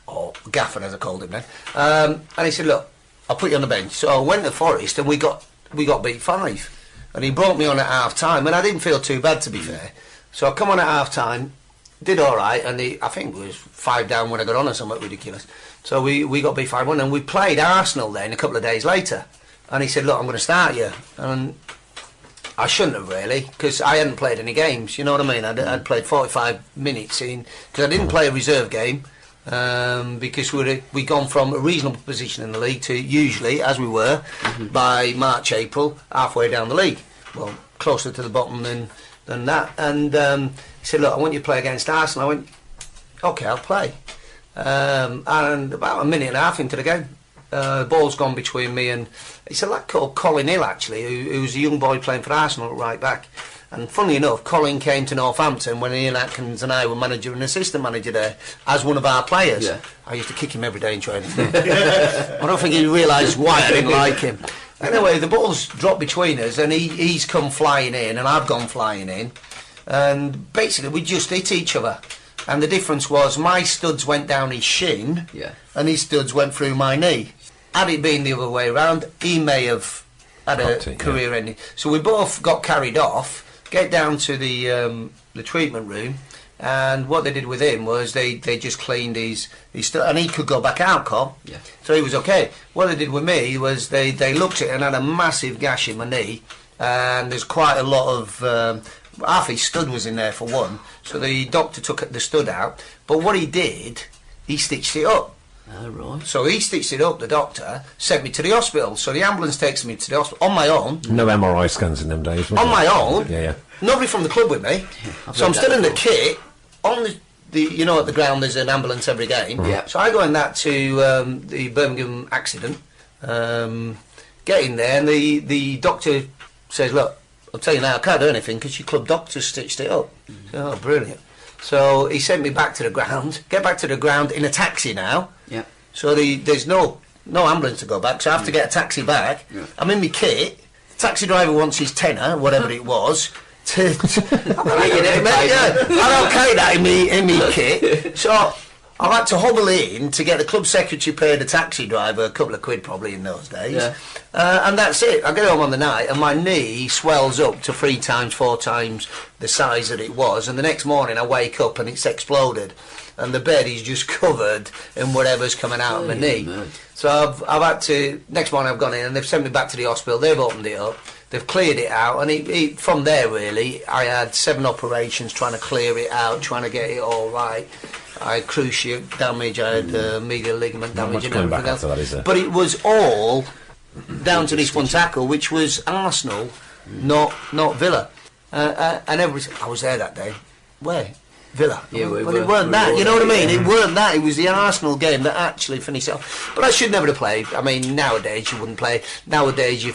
F: or Gaffin as I called him then, and he said, look, I'll put you on the bench. So I went to Forest and we got beat 5, and he brought me on at half-time, and I didn't feel too bad, to be fair. So I come on at half-time, did all right, and I think it was 5 down when I got on or something ridiculous. So we got beat 5-1, and we played Arsenal then a couple of days later. And he said, look, I'm going to start you. And I shouldn't have really, because I hadn't played any games, you know what I mean? I'd played 45 minutes because I didn't play a reserve game, because we'd gone from a reasonable position in the league to usually, as we were, by March, April, halfway down the league. Well, closer to the bottom than that. And he said, look, I want you to play against Arsenal. I went, OK, I'll play. And about a minute and a half into the game, the ball's gone between me and... It's a lad called Colin Hill, actually, who was a young boy playing for Arsenal at right back. And funnily enough, Colin came to Northampton when Ian Atkins and I were manager and assistant manager there as one of our players. Yeah. I used to kick him every day in training. I don't think he realised why I didn't like him. Anyway, the ball's dropped between us and he's come flying in and I've gone flying in. And basically we just hit each other. And the difference was my studs went down his shin and his studs went through my knee. Had it been the other way around, he may have had a career ending. So we both got carried off. Get down to the treatment room, and what they did with him was they just cleaned his and he could go back out, Cobb. Yeah. So he was okay. What they did with me was they looked at it and had a massive gash in my knee, and there's quite a lot of half his stud was in there for one. So the doctor took the stud out, but what he did, he stitched it up.
G: Oh, right.
F: So he stitched it up, the doctor, sent me to the hospital. So the ambulance takes me to the hospital on my own.
E: No MRI scans in them days,
F: on my own.
E: Yeah.
F: Nobody from the club with me. So I'm still in the kit. On the you know, at the ground there's an ambulance every game.
G: Yeah.
F: So I go in that to the Birmingham accident. Get in there and the doctor says, look, I'll tell you now, I can't do anything because your club doctor stitched it up. Oh, brilliant. So he sent me back to the ground. Get back to the ground in a taxi now.
G: Yeah.
F: So there's no ambulance to go back, so I have to get a taxi back. Yeah. I'm in my kit. The taxi driver wants his tenner, whatever it was. I don't carry that in me kit. So I had to hobble in to get the club secretary paid the taxi driver a couple of quid probably in those days. Yeah. And that's it. I get home on the night and my knee swells up to 3 times, 4 times the size that it was. And the next morning I wake up and it's exploded. And the bed is just covered in whatever's coming out of my knee. Man. So I've had to... Next morning I've gone in and they've sent me back to the hospital. They've opened it up. They've cleared it out. And from there, really, I had 7 operations trying to clear it out, trying to get it all right. I had cruciate damage, I had medial ligament damage and everything else. But it was all down to this one tackle, which was Arsenal, not Villa. And I was there that day. Where? Villa. Yeah, but it weren't that, you know what I mean? It weren't that, it was the Arsenal game that actually finished off. But I should never have played. I mean, nowadays you wouldn't play. Nowadays you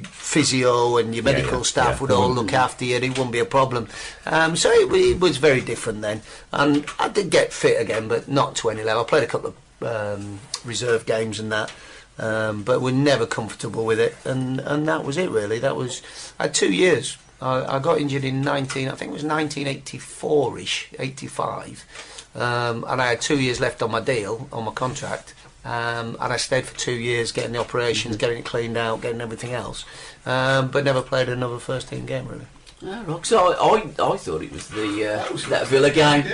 F: physio and your medical staff would all look after you and it wouldn't be a problem. So it was very different then. And I did get fit again, but not to any level. I played a couple of reserve games and that. But we're never comfortable with it. And that was it really. I had 2 years. I got injured in 1984-ish, 85, and I had 2 years left on my deal, on my contract, and I stayed for 2 years getting the operations, getting it cleaned out, getting everything else, but never played another first-team game really.
G: Oh, Rock. So I thought it was that Villa game.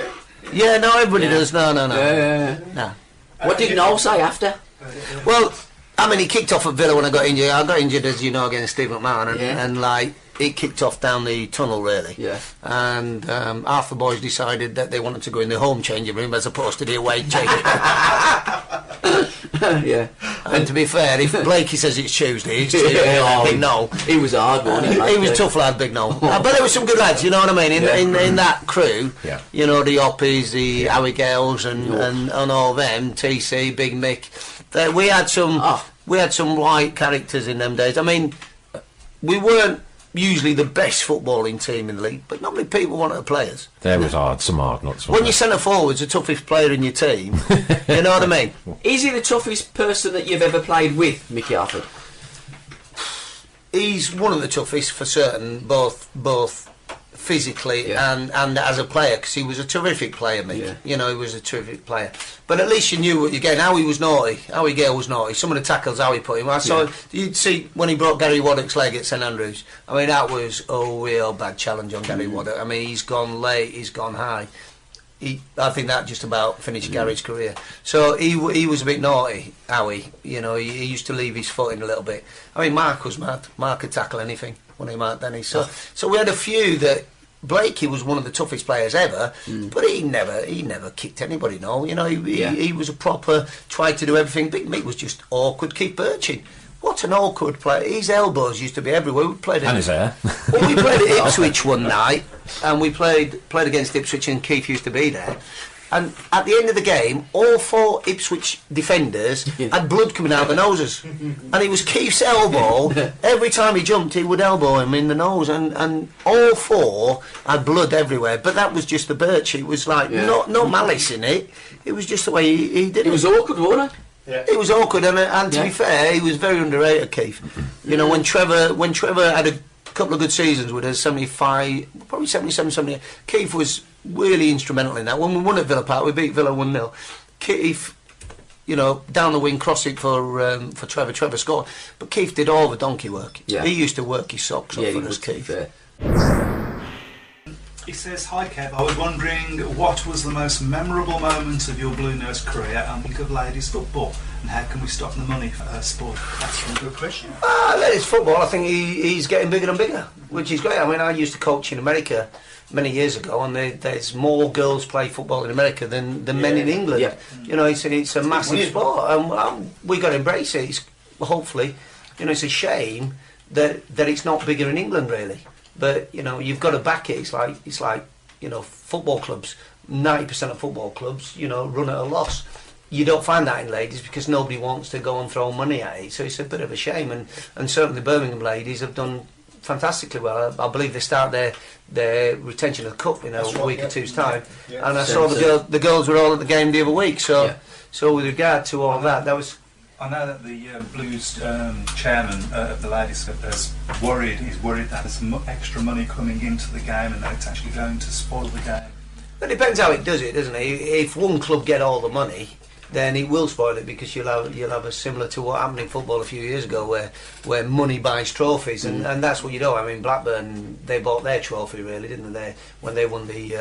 F: Yeah, no, everybody does. No.
G: No. What did Noel say after?
F: Well, I mean, he kicked off at Villa when I got injured. I got injured, as you know, against Steve McMahon, and like. It kicked off down the tunnel really, and half the boys decided that they wanted to go in the home changing room as opposed to the away changing room.
G: Yeah.
F: And to be fair, if Blakey says it's Tuesday, it's Tuesday. Big Noel.
G: He was a hard one.
F: He was a tough lad, Big Noel. But there were some good lads, you know what I mean? In that crew, you know, the Hoppies, the Howie Gales, and all them, TC, Big Mick. We had some right characters in them days. I mean, we weren't usually the best footballing team in the league, but not many people wanted to play us.
E: There was some hard nuts.
F: When your centre forward's the toughest player in your team, you know what I mean?
G: Is he the toughest person that you've ever played with, Mickey Harford?
F: He's one of the toughest for certain, both physically and as a player, because he was a terrific player, Mick. Yeah. You know, he was a terrific player. But at least you knew what you're getting. Howie was naughty. Howie Gale was naughty. Some of the tackles Howie put him. You'd see when he broke Gary Waddock's leg at St Andrews. I mean, that was a real bad challenge on Gary Waddock. I mean, he's gone late, he's gone high. I think that just about finished Gary's career. So he was a bit naughty, Howie. You know, he used to leave his foot in a little bit. I mean, Mark was mad. Mark could tackle anything when he marked Denny. So we had a few that Blakey was one of the toughest players ever, but he never kicked anybody. No, you know, he was a proper, tried to do everything. Big Mick was just awkward. Keith Bertschin, what an awkward player. His elbows used to be everywhere. We played
E: and his hair.
F: Well, we played at Ipswich one night, and we played against Ipswich, and Keith used to be there. And at the end of the game, all 4 Ipswich defenders had blood coming out of their noses. And it was Keith's elbow. Every time he jumped, he would elbow him in the nose. And all 4 had blood everywhere. But that was just the Birch. It was like, no malice in it. It was just the way he did it.
G: It was awkward, wasn't it?
F: Yeah. It was awkward. And to be fair, he was very underrated, Keith. You know, when Trevor had a couple of good seasons with us, 75, probably 77, 78, Keith was really instrumental in that. When we won at Villa Park, we beat Villa 1-0. Keith, you know, down the wing, cross it for Trevor. Trevor scored, but Keith did all the donkey work. Yeah. He used to work his socks off for us, Keith.
K: He says, "Hi Kev, I was wondering what was the most memorable moment of your Blue Nose career and think of ladies football, and how can we stop the money for her sport?" That's a good question.
F: Ladies football, I think he's getting bigger and bigger, which is great. I mean, I used to coach in America many years ago, and there's more girls play football in America than men in England. Yeah. You know, it's a massive sport, and we got to embrace it. Hopefully, you know, it's a shame that it's not bigger in England, really. But you know, you've got to back it. It's like you know, football clubs. 90% of football clubs, you know, run at a loss. You don't find that in ladies because nobody wants to go and throw money at it. So it's a bit of a shame. And certainly the Birmingham ladies have done fantastically well. I believe they start their retention of the cup in a week or two's time. Yeah. And I saw the girls were all at the game the other week. So with regard to all that was.
K: I know that the Blues chairman of the ladies is worried that there's extra money coming into the game and that it's actually going to spoil the game.
F: It depends how it does it, doesn't it? If one club get all the money, then it will spoil it because you'll have a similar to what happened in football a few years ago where money buys trophies and that's what you do. I mean, Blackburn, they bought their trophy really, didn't they? When they won the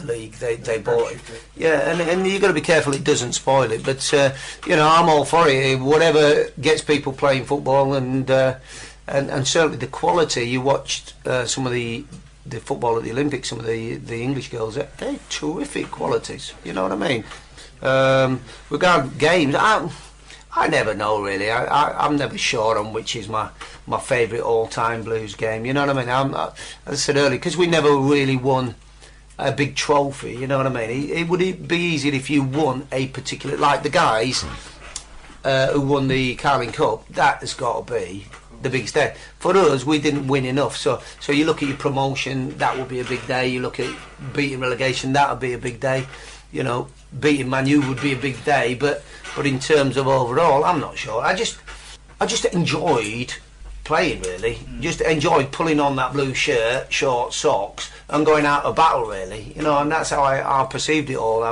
F: league, they bought it. Yeah, and you've got to be careful it doesn't spoil it. But you know, I'm all for it. Whatever gets people playing football, and certainly the quality. You watched some of the football at the Olympics. Some of the English girls, they're terrific qualities. You know what I mean? Regarding games, I never know really. I'm never sure on which is my favourite all-time Blues game. You know what I mean? As I said earlier, because we never really won a big trophy, you know what I mean? It would be easier if you won a particular, like the guys who won the Carling Cup. That has got to be the biggest day. For us, we didn't win enough. So you look at your promotion, that would be a big day. You look at beating relegation, that would be a big day. You know, beating Man U would be a big day. But in terms of overall, I'm not sure. I just enjoyed playing really. Just enjoyed pulling on that blue shirt, short socks, and going out of battle really. You know, and that's how I perceived it all.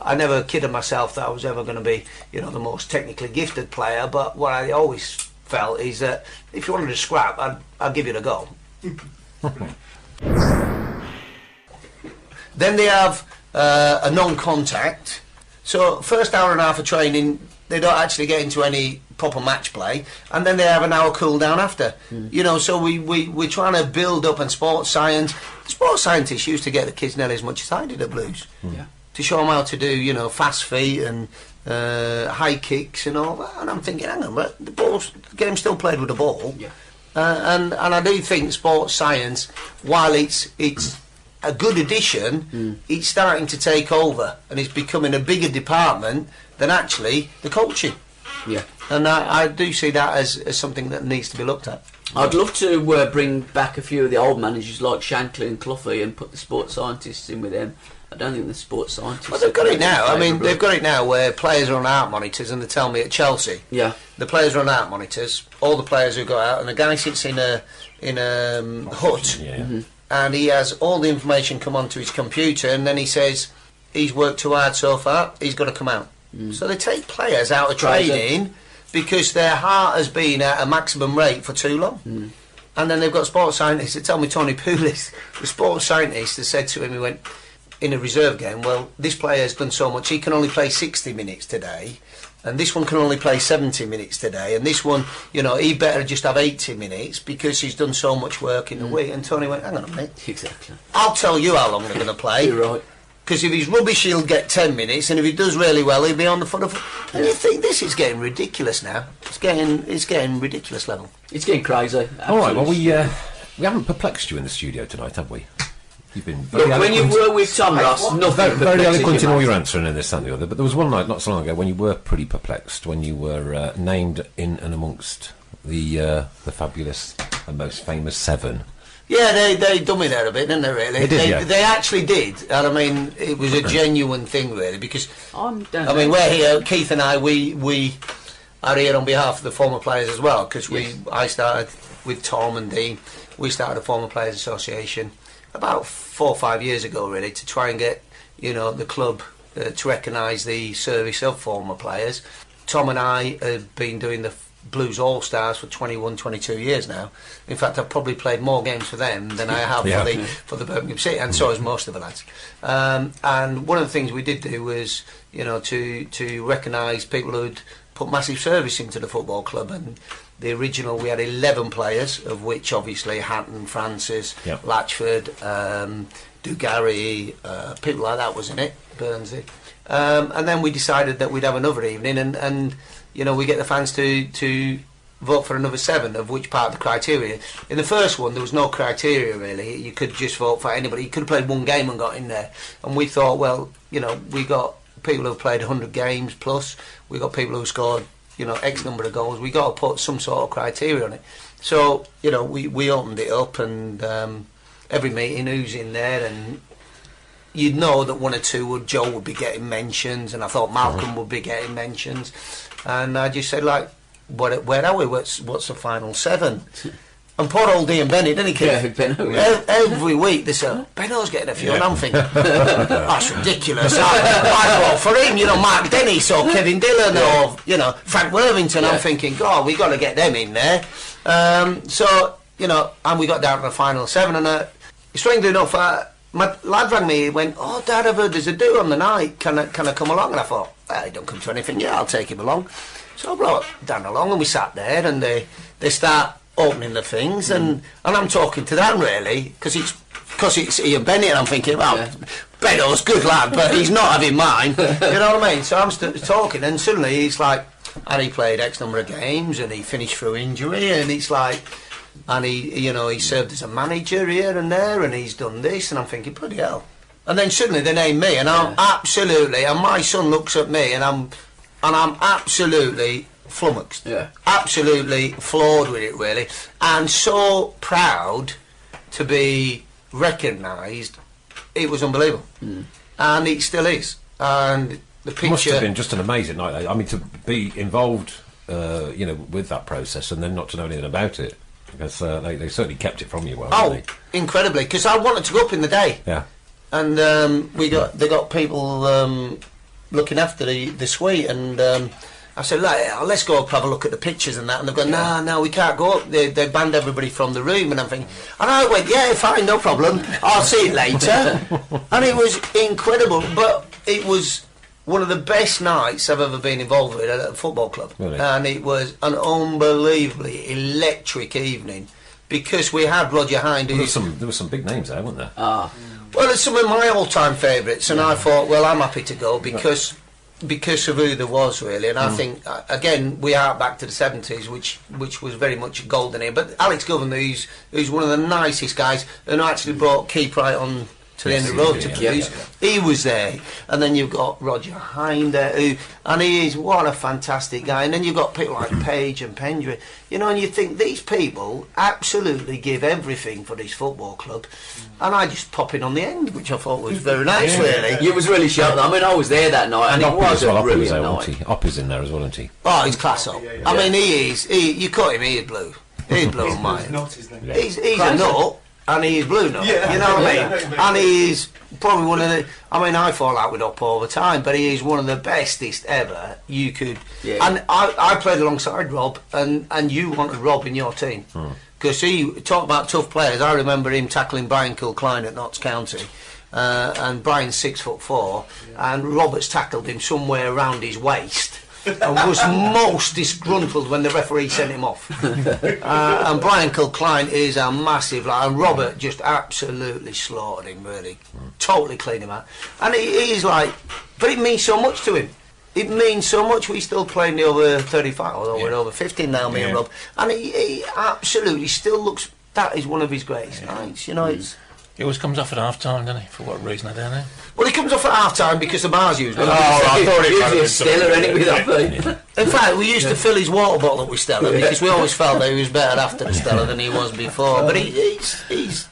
F: I never kidded myself that I was ever going to be, you know, the most technically gifted player. But what I always felt is that if you wanted to scrap, I'd give it a go. Then they have a non-contact. So first hour and a half of training, they don't actually get into any proper match play, and then they have an hour cool down after. You know, so we're trying to build up, and sports science. The sports scientists used to get the kids nearly as much as I did at Blues, to show them how to do, you know, fast feet and high kicks and all that. And I'm thinking, hang on, but the game's still played with the ball. And I do think sports science, while it's a good addition, it's starting to take over, and it's becoming a bigger department than actually the coaching. Yeah. And I do see that as something that needs to be looked at.
G: I'd love to bring back a few of the old managers like Shankly and Cloughy and put the sports scientists in with them. I don't think the sports scientists...
F: Well, they've got it now. I mean, they've got it now where players are on heart monitors, and they tell me at Chelsea, the players are on heart monitors, all the players who go out, and the guy sits in a hut, and he has all the information come onto his computer, and then he says, he's worked too hard so far, he's got to come out. So they take players out of training because their heart has been at a maximum rate for too long. And then they've got sports scientists that tell me, Tony Pulis, the sports scientist, that said to him, he went, in a reserve game, well, this player's done so much, he can only play 60 minutes today, and this one can only play 70 minutes today, and this one, you know, he better just have 80 minutes because he's done so much work in the week. And Tony went, hang on a minute.
G: Exactly.
F: I'll tell you how long they're going to play.
G: You're right.
F: Because if he's rubbish, he'll get 10 minutes, and if he does really well, he'll be on the front of... And you think, this is getting ridiculous now. It's getting ridiculous level.
G: It's getting crazy. Absolutely.
E: All right, well, we haven't perplexed you in the studio tonight, have we? You've been very
G: Look, when you were with Tom Ross, nothing
E: very eloquent in all your answering in this and the other, but there was one night not so long ago when you were pretty perplexed, when you were named in and amongst the fabulous and most famous 7.
F: Yeah, they done me there a bit, didn't they, really? They actually did, and I mean, it was a genuine thing, really, because, we're here, Keith and I, we are here on behalf of the former players as well, because I started with Tom and Dean, we started a Former Players Association about 4 or 5 years ago, really, to try and get, you know, the club to recognise the service of former players. Tom and I have been doing the Blues All-Stars for 21, 22 years now. In fact, I've probably played more games for them than I have for the Birmingham City, and so has most of the lads. And one of the things we did do was, you know, to recognise people who'd put massive service into the football club. And the original, we had 11 players, of which obviously Hatton, Francis, Latchford, Dugarry, people like that was in it, Burnsy. And then we decided that we'd have another evening, and you know, we get the fans to vote for another 7, of which part of the criteria. In the first one, there was no criteria, really. You could just vote for anybody. You could have played one game and got in there. And we thought, well, you know, we got people who have played 100 games plus. We got people who scored, you know, X number of goals. We got to put some sort of criteria on it. So, you know, we opened it up, and every meeting, who's in there, and you'd know that 1 or 2 Joe would be getting mentions, and I thought Malcolm would be getting mentions. And I just said, like, where are we? What's the final 7? And poor old Ian Bennett, didn't he,
G: Yeah, Benno, yeah.
F: Every week they say, Benno's getting a few, and I'm thinking, that's ridiculous. I vote for him, you know, Mark Dennis or Kevin Dillon or, you know, Frank Worthington. I'm thinking, God, we got to get them in there. So, you know, and we got down to the final 7, and strangely enough, my lad rang me, he went, oh, Dad, I've heard there's a do on the night, can I come along? And I thought, well, he don't come to anything, I'll take him along. So I brought Dan along, and we sat there, and they start opening the things, and I'm talking to Dan, really, because it's Ian Bennett, and I'm thinking, well, Benno's good lad, but he's not having mine, you know what I mean? So I'm talking, and suddenly he's like, and he played X number of games, and he finished through injury, and it's like, and he, you know, he served as a manager here and there, and he's done this, and I'm thinking, bloody hell. And then suddenly they name me, and I'm absolutely, and my son looks at me, and I'm absolutely flummoxed, absolutely floored with it, really, and so proud to be recognised. It was unbelievable, and it still is. And the picture
E: must have been just an amazing night. I mean, to be involved, you know, with that process, and then not to know anything about it. Because they certainly kept it from you well.
F: Oh, incredibly! Because I wanted to go up in the day.
E: Yeah.
F: And they got people looking after the suite, and I said, let's go up, have a look at the pictures and that. And they've gone, no, we can't go up. They banned everybody from the room, and I'm thinking, and I went, yeah, fine, no problem. I'll see it later. And it was incredible, but it was one of the best nights I've ever been involved with at a football club.
E: Really?
F: And it was an unbelievably electric evening, because we had Roger Hind.
E: There were some big names there, weren't there?
F: Well, it's some of my all-time favourites, and I thought, well, I'm happy to go because of who there was, really. And I think, again, we are back to the 70s, which was very much golden era. But Alex Govan, who's one of the nicest guys, and actually brought Keep Right on to the end of the road to produce. He was there, and then you've got Roger Hind there, and he is, what a fantastic guy. And then you've got people like Page and Pendry, you know, and you think these people absolutely give everything for this football club. And I just pop in on the end, which I thought was very nice, really.
G: It was really sharp. I mean, I was there that night, and it was a brilliant night.
E: Hoppy's in there as well, isn't he?
F: Oh, he's class up. I mean, he is. You caught him, he is blue. He's blue on mine. He's a nut. And he is blue now, you know what I mean? And he is probably one of the... I mean, I fall out with Up all the time, but he is one of the bestest ever you could... Yeah. And I played alongside Rob, and you wanted Rob in your team. Because he... Talk about tough players, I remember him tackling Brian Kilcline at Notts County, and Brian's 6'4", and Roberts tackled him somewhere around his waist. And was most disgruntled when the referee sent him off. And Brian Kilcline is a massive lad, and Robert just absolutely slaughtered him, really. Totally cleaned him out. And he's like, but it means so much to him. It means so much. We still playing the over 35, although we're over 15 now, me and Rob. And he absolutely still looks, that is one of his greatest nights, you know. It's.
I: He always comes off at half time, doesn't he? For what reason, I don't know.
F: Well, he comes off at half time because the bar's used.
I: I thought it
G: usually a Stella, anyway.
F: In fact, we used to fill his water bottle up with Stella because we always felt that he was better after the Stella than he was before. But he's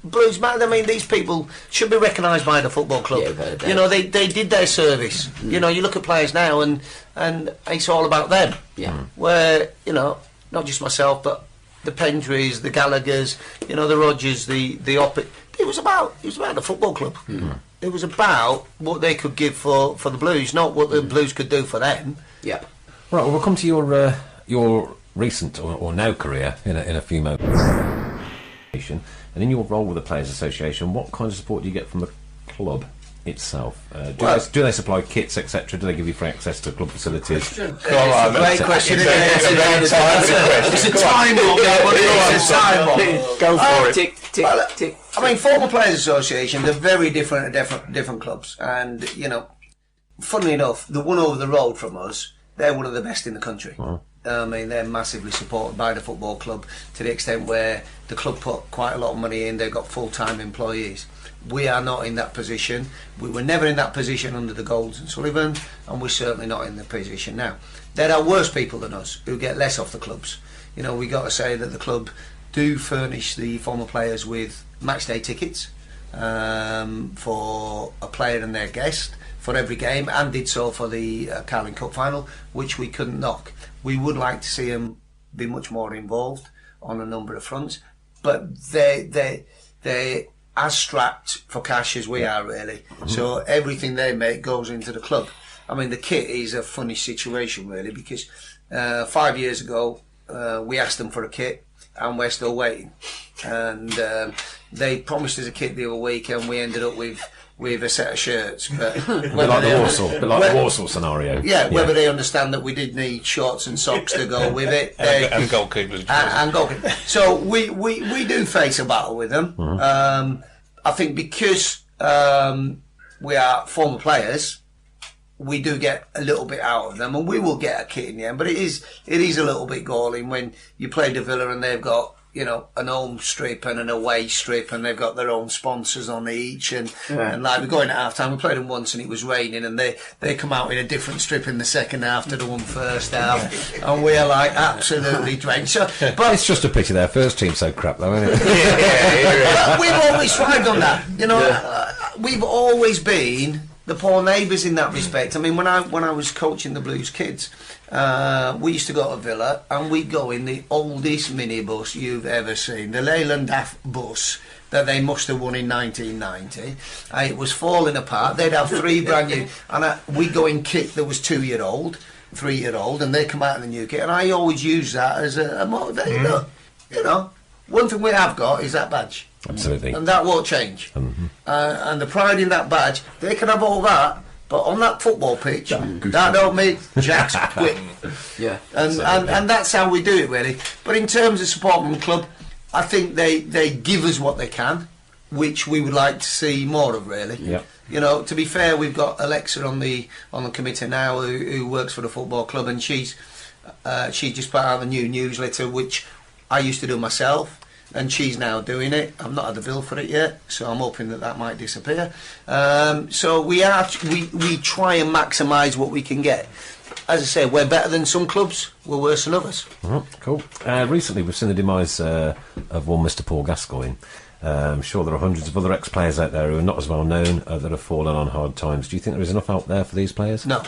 F: Blues man. I mean, these people should be recognised by the football club.
G: Yeah,
F: you know, they did their service. You know, you look at players now and it's all about them.
G: Yeah.
F: Where, you know, not just myself, but the Pendrys, the Gallaghers, you know, the Rodgers, the it was about the football club. It was about what they could give for the Blues, not what the Blues could do for them.
G: Yeah.
E: Right. Well, we'll come to your recent or now career in a few moments. And in your role with the Players Association, what kind of support do you get from the club itself? Do they supply kits, etc.? Do they give you free access to club facilities?
F: Great question. It's a time bomb. It's a time bomb.
I: Go for it.
G: Tick, tick.
F: I mean, former Players Association, they're very different at different clubs. And, you know, funnily enough, the one over the road from us, they're one of the best in the country. I mean, they're massively supported by the football club to the extent where the club put quite a lot of money in. They've got full-time employees. We are not in that position. We were never in that position under the Golds and Sullivan, and we're certainly not in the position now. There are worse people than us who get less off the clubs. You know, we got to say that the club do furnish the former players with match day tickets for a player and their guest for every game, and did so for the Carling Cup final, which we couldn't knock. We would like to see them be much more involved on a number of fronts, but they're as strapped for cash as we are, really. So everything they make goes into the club. I mean, the kit is a funny situation, really, because 5 years ago we asked them for a kit, and we're still waiting. And they promised us a kit the other week, and we ended up with a set of shirts. But
E: like the Walsall scenario.
F: Yeah, whether they understand that we did need shorts and socks to go with it.
I: And goalkeepers.
F: And goalkeepers. So we do face a battle with them. I think because we are former players, we do get a little bit out of them, and we will get a kit in the end. But it is a little bit galling when you play the Villa and they've got, you know, an home strip and an away strip, and they've got their own sponsors on each, and like we're going at half time. We played them once and it was raining, and they come out in a different strip in the second half to the one first half, and we're like absolutely drenched. So, but
E: it's just a pity their first team's so crap, though, isn't it?
F: But we've always thrived on that, you know. We've always been the poor neighbours in that respect. I mean, when I was coaching the Blues kids, we used to go to Villa, and we'd go in the oldest minibus you've ever seen, the Leyland DAF bus that they must have won in 1990. It was falling apart. They'd have three brand new, and we'd go in kit that was 2-year-old, 3-year-old, and they'd come out in the new kit, and I always use that as a motivator. Look, you know, one thing we have got is that badge.
E: Absolutely.
F: And that won't change. And the pride in that badge, they can have all that, but on that football pitch, that don't make Jack's quit.
G: Yeah.
F: And that's how we do it, really. But in terms of support from the club, I think they give us what they can, which we would like to see more of, really.
E: Yeah.
F: You know, to be fair, we've got Alexa on the committee now who works for the football club, and she's just put out a new newsletter, which I used to do myself. And she's now doing it. I've not had a bill for it yet, so I'm hoping that might disappear. So we try and maximise what we can get. As I say, we're better than some clubs, we're worse than others.
E: Cool. Recently we've seen the demise of one Mr. Paul Gascoigne. I'm sure there are hundreds of other ex-players out there who are not as well known, that have fallen on hard times. Do you think there is enough out there for these players?
F: No.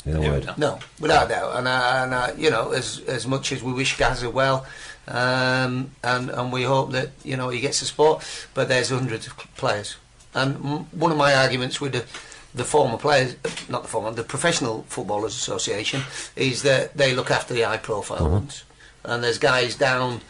E: In a word?
F: No, without doubt. And you know, as much as we wish Gaz well, and we hope that, you know, he gets the support, but there's hundreds of players. And one of my arguments with the former players, the Professional Footballers Association, is that they look after the high-profile ones, and there's guys down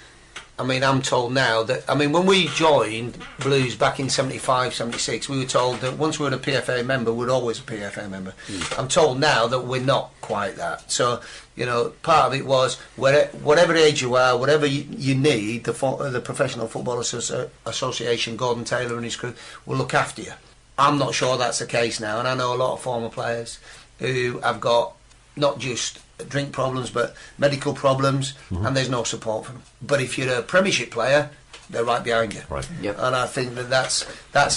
F: I mean, I'm told now that, I mean, when we joined Blues back in 75, 76, we were told that once we were a PFA member, we're always a PFA member. I'm told now that we're not quite that. So, you know, part of it was, whatever age you are, whatever you need, the Professional Football Association, Gordon Taylor and his crew, will look after you. I'm not sure that's the case now, and I know a lot of former players who have got not just drink problems but medical problems, and there's no support for them. But if you're a Premiership player, they're right behind you.
E: Right.
G: Yep.
F: And I think that's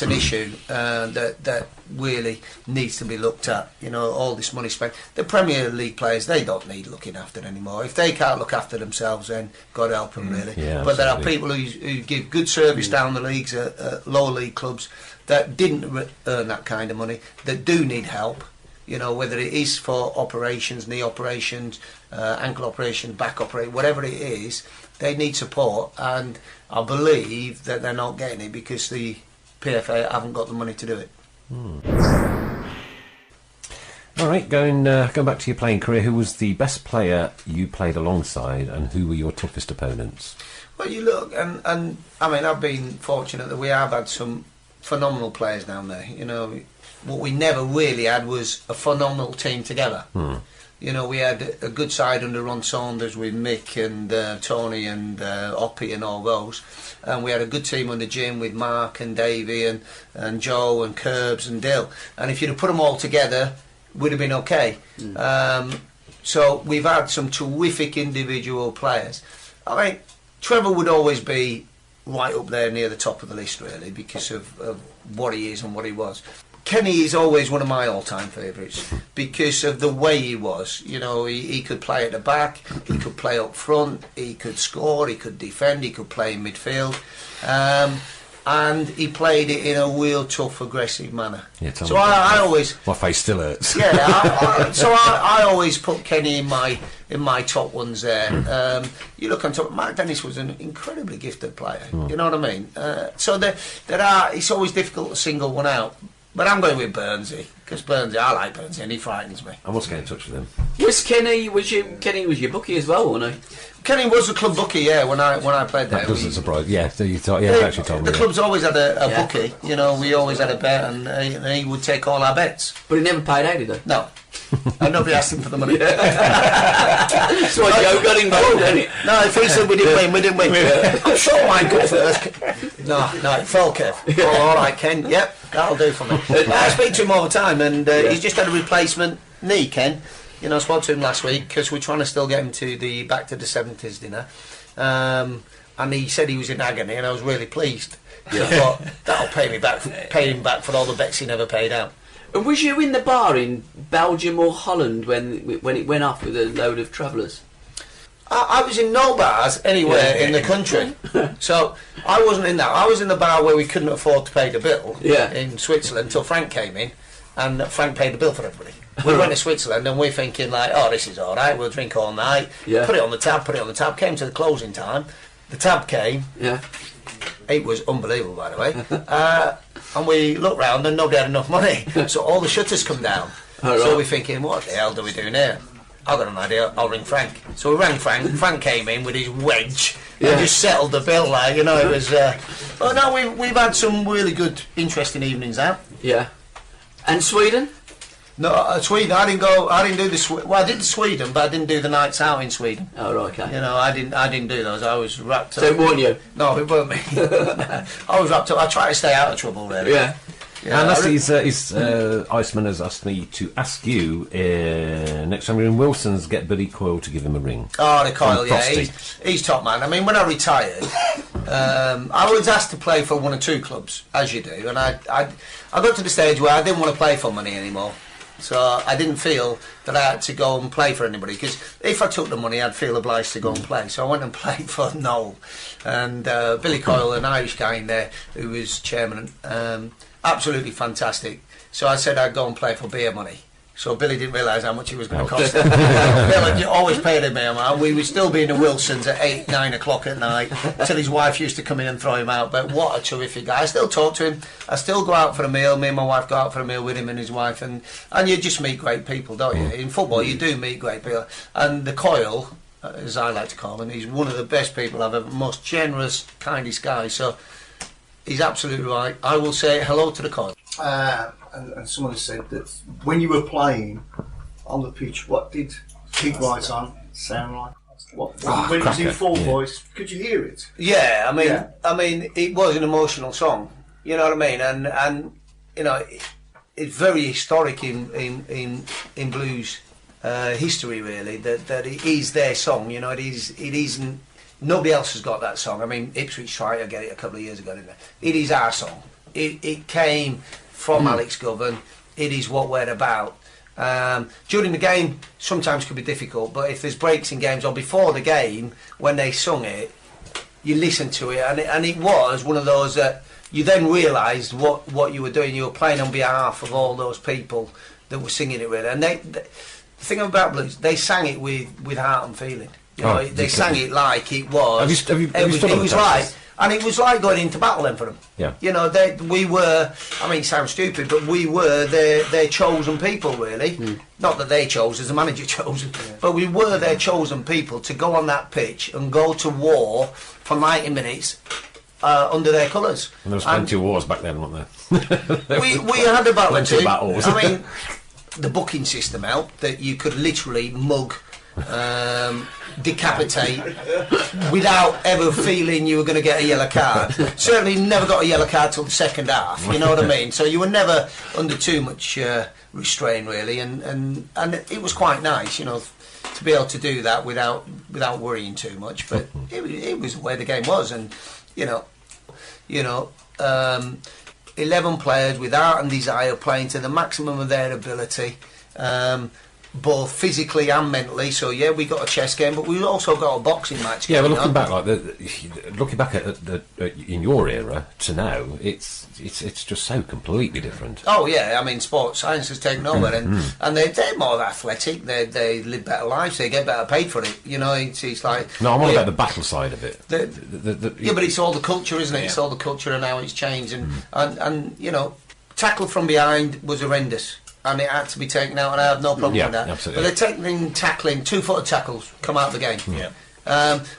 F: an issue that really needs to be looked at. You know, all this money spent. The Premier League players, they don't need looking after anymore. If they can't look after themselves, then God help them, really.
E: Yeah,
F: but there are
E: absolutely.
F: people who give good service down the leagues at lower league clubs that didn't earn that kind of money, that do need help. You know, whether it is for operations, knee operations, ankle operations, back operation, whatever it is, they need support, and I believe that they're not getting it because the PFA haven't got the money to do it.
E: All right, going back to your playing career, who was the best player you played alongside, and who were your toughest opponents?
F: Well, you look, and I mean, I've been fortunate that we have had some phenomenal players down there. You know, what we never really had was a phenomenal team together. You know, we had a good side under Ron Saunders with Mick and Tony and Hoppy and all those, and we had a good team under Jim with Mark and Davey and Joe and Curbs and Dill, and if you'd have put them all together, would have been okay. So we've had some terrific individual players. I mean, Trevor would always be right up there near the top of the list, really, because of what he is and what he was. Kenny is always one of my all-time favourites because of the way he was. You know, he could play at the back, he could play up front, he could score, he could defend, he could play in midfield, and he played it in a real tough, aggressive manner.
E: Yeah,
F: so I always...
E: My face still hurts.
F: Yeah, I always put Kenny in my top ones there. You look on top, Mark Dennis was an incredibly gifted player. You know what I mean? So there are... It's always difficult to single one out. But I'm going with Burnsy, because I like Burnsy and he frightens me.
E: I must get in touch with him.
G: Kenny was your bookie as well, wasn't he?
F: Kenny was the club bookie, yeah, when I played there.
E: That doesn't surprise. Yeah, so you actually told me.
F: The club's always had a bookie. You know, we always had a bet, and he would take all our bets.
G: But he never paid out, did he?
F: No. And nobody asked him for the money.
G: That's why Joe got involved, didn't it?
F: No, if he said we didn't win. I'm sure mine got first. No, it fell, Kev. Oh, all right, Ken. Yep, that'll do for me. I speak to him all the time, and he's just had a replacement knee, Ken. You know, I spoke to him last week because we're trying to still get him to the Back to the 70s dinner. And he said he was in agony, and I was really pleased. I thought, that'll pay him back for all the bets he never paid out.
G: And was you in the bar in Belgium or Holland when it went off with a load of travellers?
F: I was in no bars anywhere in the country, so I wasn't in that. I was in the bar where we couldn't afford to pay the bill in Switzerland until Frank came in, and Frank paid the bill for everybody. We went to Switzerland and we're thinking like, oh, this is all right, we'll drink all night, put it on the tab, came to the closing time, the tab came, it was unbelievable, by the way, and we looked round and nobody had enough money, so all the shutters come down. So we're thinking, what the hell do we do now? I've got an idea, I'll ring Frank. So we rang Frank. Frank came in with his wedge and just settled the bill, like, you know, it was... But no, we've had some really good, interesting evenings out.
G: Yeah. And Sweden?
F: No, Sweden, I didn't do the... Well, I did Sweden, but I didn't do the nights out in Sweden.
G: Oh, right, okay.
F: You know, I didn't do those, I was wrapped up.
G: So it weren't you?
F: No, it weren't me. I was wrapped up, I try to stay out of trouble, really.
G: Yeah.
E: And Iceman has asked me to ask you next time you're in Wilson's, get Billy Coyle to give him a ring.
F: Oh, the Coyle, yeah, he's top man. I mean, when I retired, I was asked to play for one or two clubs, as you do, and I got to the stage where I didn't want to play for money anymore. So I didn't feel that I had to go and play for anybody, because if I took the money I'd feel obliged to go and play. So I went and played for Noel, and Billy Coyle, an Irish guy in there who was chairman, absolutely fantastic. So I said I'd go and play for beer money. So Billy didn't realise how much it was going to cost. Billy always paid him beer money. We would still be in the Wilsons at 8, 9 o'clock at night until his wife used to come in and throw him out. But what a terrific guy. I still talk to him. I still go out for a meal. Me and my wife go out for a meal with him and his wife. And you just meet great people, don't you? In football, you do meet great people. And the Coyle, as I like to call him. He's one of the best people I've ever, most generous, kindest guy. So he's absolutely right. I will say hello to the cause.
H: And someone has said that when you were playing on the pitch, what did Keep Right On sound like? When it was in full voice, could you hear it?
F: Yeah, I mean, it was an emotional song. You know what I mean? And you know, it's very historic in blues history, really. That it is their song. You know, it isn't. Nobody else has got that song. I mean, Ipswich tried to get it a couple of years ago, didn't they? It is our song. It came from Alex Govan. It is what we're about. During the game sometimes could be difficult, but if there's breaks in games or before the game when they sung it, you listen to it, and it was one of those that you then realised what you were doing. You were playing on behalf of all those people that were singing it, really. And the thing about blues, they sang it with heart and feeling. You know, they sang it like it was. It was like. And it was like going into battle then for them.
E: Yeah.
F: You know, we were, I mean, it sounds stupid, but we were their chosen people, really. Not that they chose, as the manager chose, but we were their chosen people to go on that pitch and go to war for 90 minutes under their colours.
E: And there was plenty of wars back then, weren't there?
F: we had a battle or two.
E: Battles.
F: I mean, the booking system helped, that you could literally mug, decapitate without ever feeling you were going to get a yellow card. Certainly never got a yellow card till the second half, you know what I mean? So you were never under too much restraint, really, and it was quite nice, you know, to be able to do that without worrying too much. But it was the way the game was, and you know, 11 players with heart and desire playing to the maximum of their ability. Both physically and mentally. So yeah, we got a chess game, but we also got a boxing match.
E: Yeah, but looking back, looking back at in your era to now, it's just so completely different.
F: Oh yeah, I mean, sports science has taken over, and they're more athletic. They live better lives. They get better paid for it. You know, it's like.
E: No, I'm all about the battle side of it.
F: Yeah, but it's all the culture, isn't it? Yeah. It's all the culture and how it's changed, and you know, tackle from behind was horrendous. And it had to be taken out, and I have no problem with that.
E: Absolutely.
F: But they're tackling, 2-footed tackles come out of the game.
E: Yeah.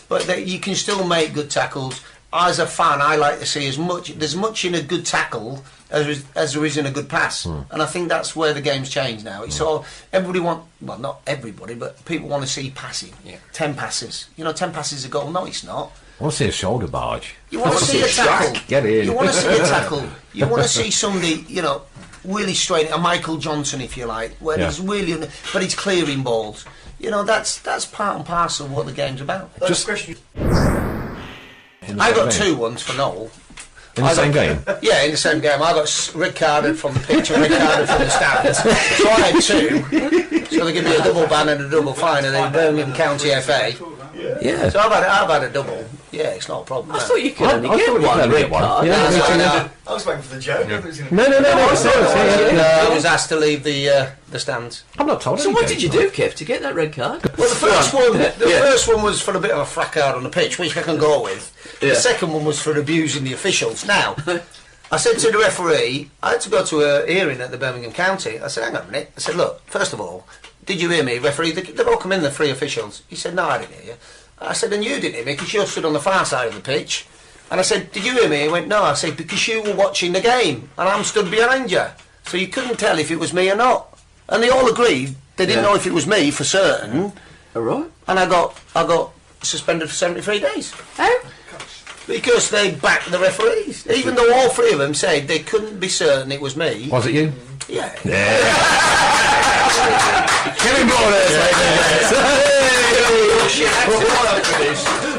F: But you can still make good tackles. As a fan, I like to see there's much in a good tackle as there is in a good pass. And I think that's where the game's changed now. It's all, not everybody, but people want to see passing. Yeah. 10 passes. You know, 10 passes a goal. No, it's not.
E: I want to see a shoulder barge.
F: You want to see a tackle.
E: Get in.
F: You want to see a tackle. You want to see somebody, you know, really straight, a Michael Johnson, if you like, where he's really, but he's clearing balls. You know, that's part and parcel of what the game's about.
H: Just question.
F: I got 2 ones for Noel.
E: In the same game?
F: Yeah, in the same game. I got red carded from the pitch and red carded from the stands. So I had 2. So they give me a double ban and a double fine in the Birmingham County FA.
E: Yeah.
F: So I've had a double. Yeah, it's not a problem.
G: I thought you could only get one red card.
H: I was waiting for the joke.
E: No.
F: I was asked to leave the stands.
E: I'm not told.
G: So what did you do, Kev, to get that red card?
F: Well, the first one was for a bit of a fracas on the pitch, which I can go with. The second one was for abusing the officials. Now, I said to the referee, I had to go to a hearing at the Birmingham County. I said, hang on a minute. I said, look, first of all, did you hear me, referee? They've all come in, the 3 officials. He said, no, I didn't hear you. I said, and you didn't hear me because you stood on the far side of the pitch. And I said, did you hear me? He went, no. I said, because you were watching the game and I'm stood behind you. So you couldn't tell if it was me or not. And they all agreed they didn't know if it was me for certain.
G: All right.
F: And I got suspended for 73 days.
G: How?
F: Because they backed the referees. Even though all 3 of them said they couldn't be certain it was me.
E: Was it you?
F: Yeah.
E: Kevan Broadhurst,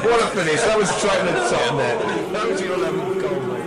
E: What a finish. That was straight at the top there. That was your 11th goal, mate.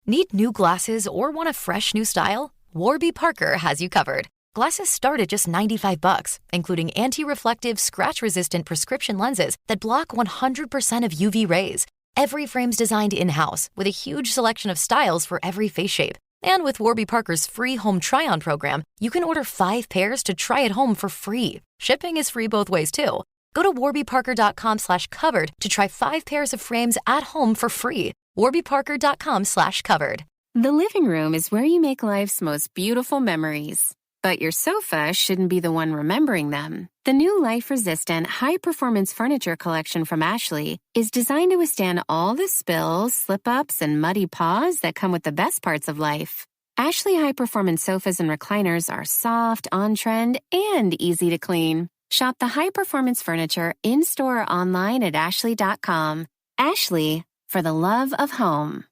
L: Need new glasses or want a fresh new style? Warby Parker has you covered. Glasses start at just $95, including anti-reflective, scratch-resistant prescription lenses that block 100% of UV rays. Every frame's designed in-house with a huge selection of styles for every face shape. And with Warby Parker's free home try-on program, you can order 5 pairs to try at home for free. Shipping is free both ways, too. Go to warbyparker.com/covered to try 5 pairs of frames at home for free. warbyparker.com/covered.
M: The living room is where you make life's most beautiful memories. But your sofa shouldn't be the one remembering them. The new life-resistant, high-performance furniture collection from Ashley is designed to withstand all the spills, slip-ups, and muddy paws that come with the best parts of life. Ashley high-performance sofas and recliners are soft, on-trend, and easy to clean. Shop the high-performance furniture in-store or online at ashley.com. Ashley, for the love of home.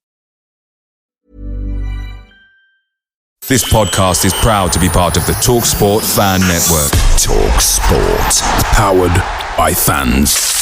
A: This podcast is proud to be part of the TalkSport Fan Network. TalkSport. Powered by fans.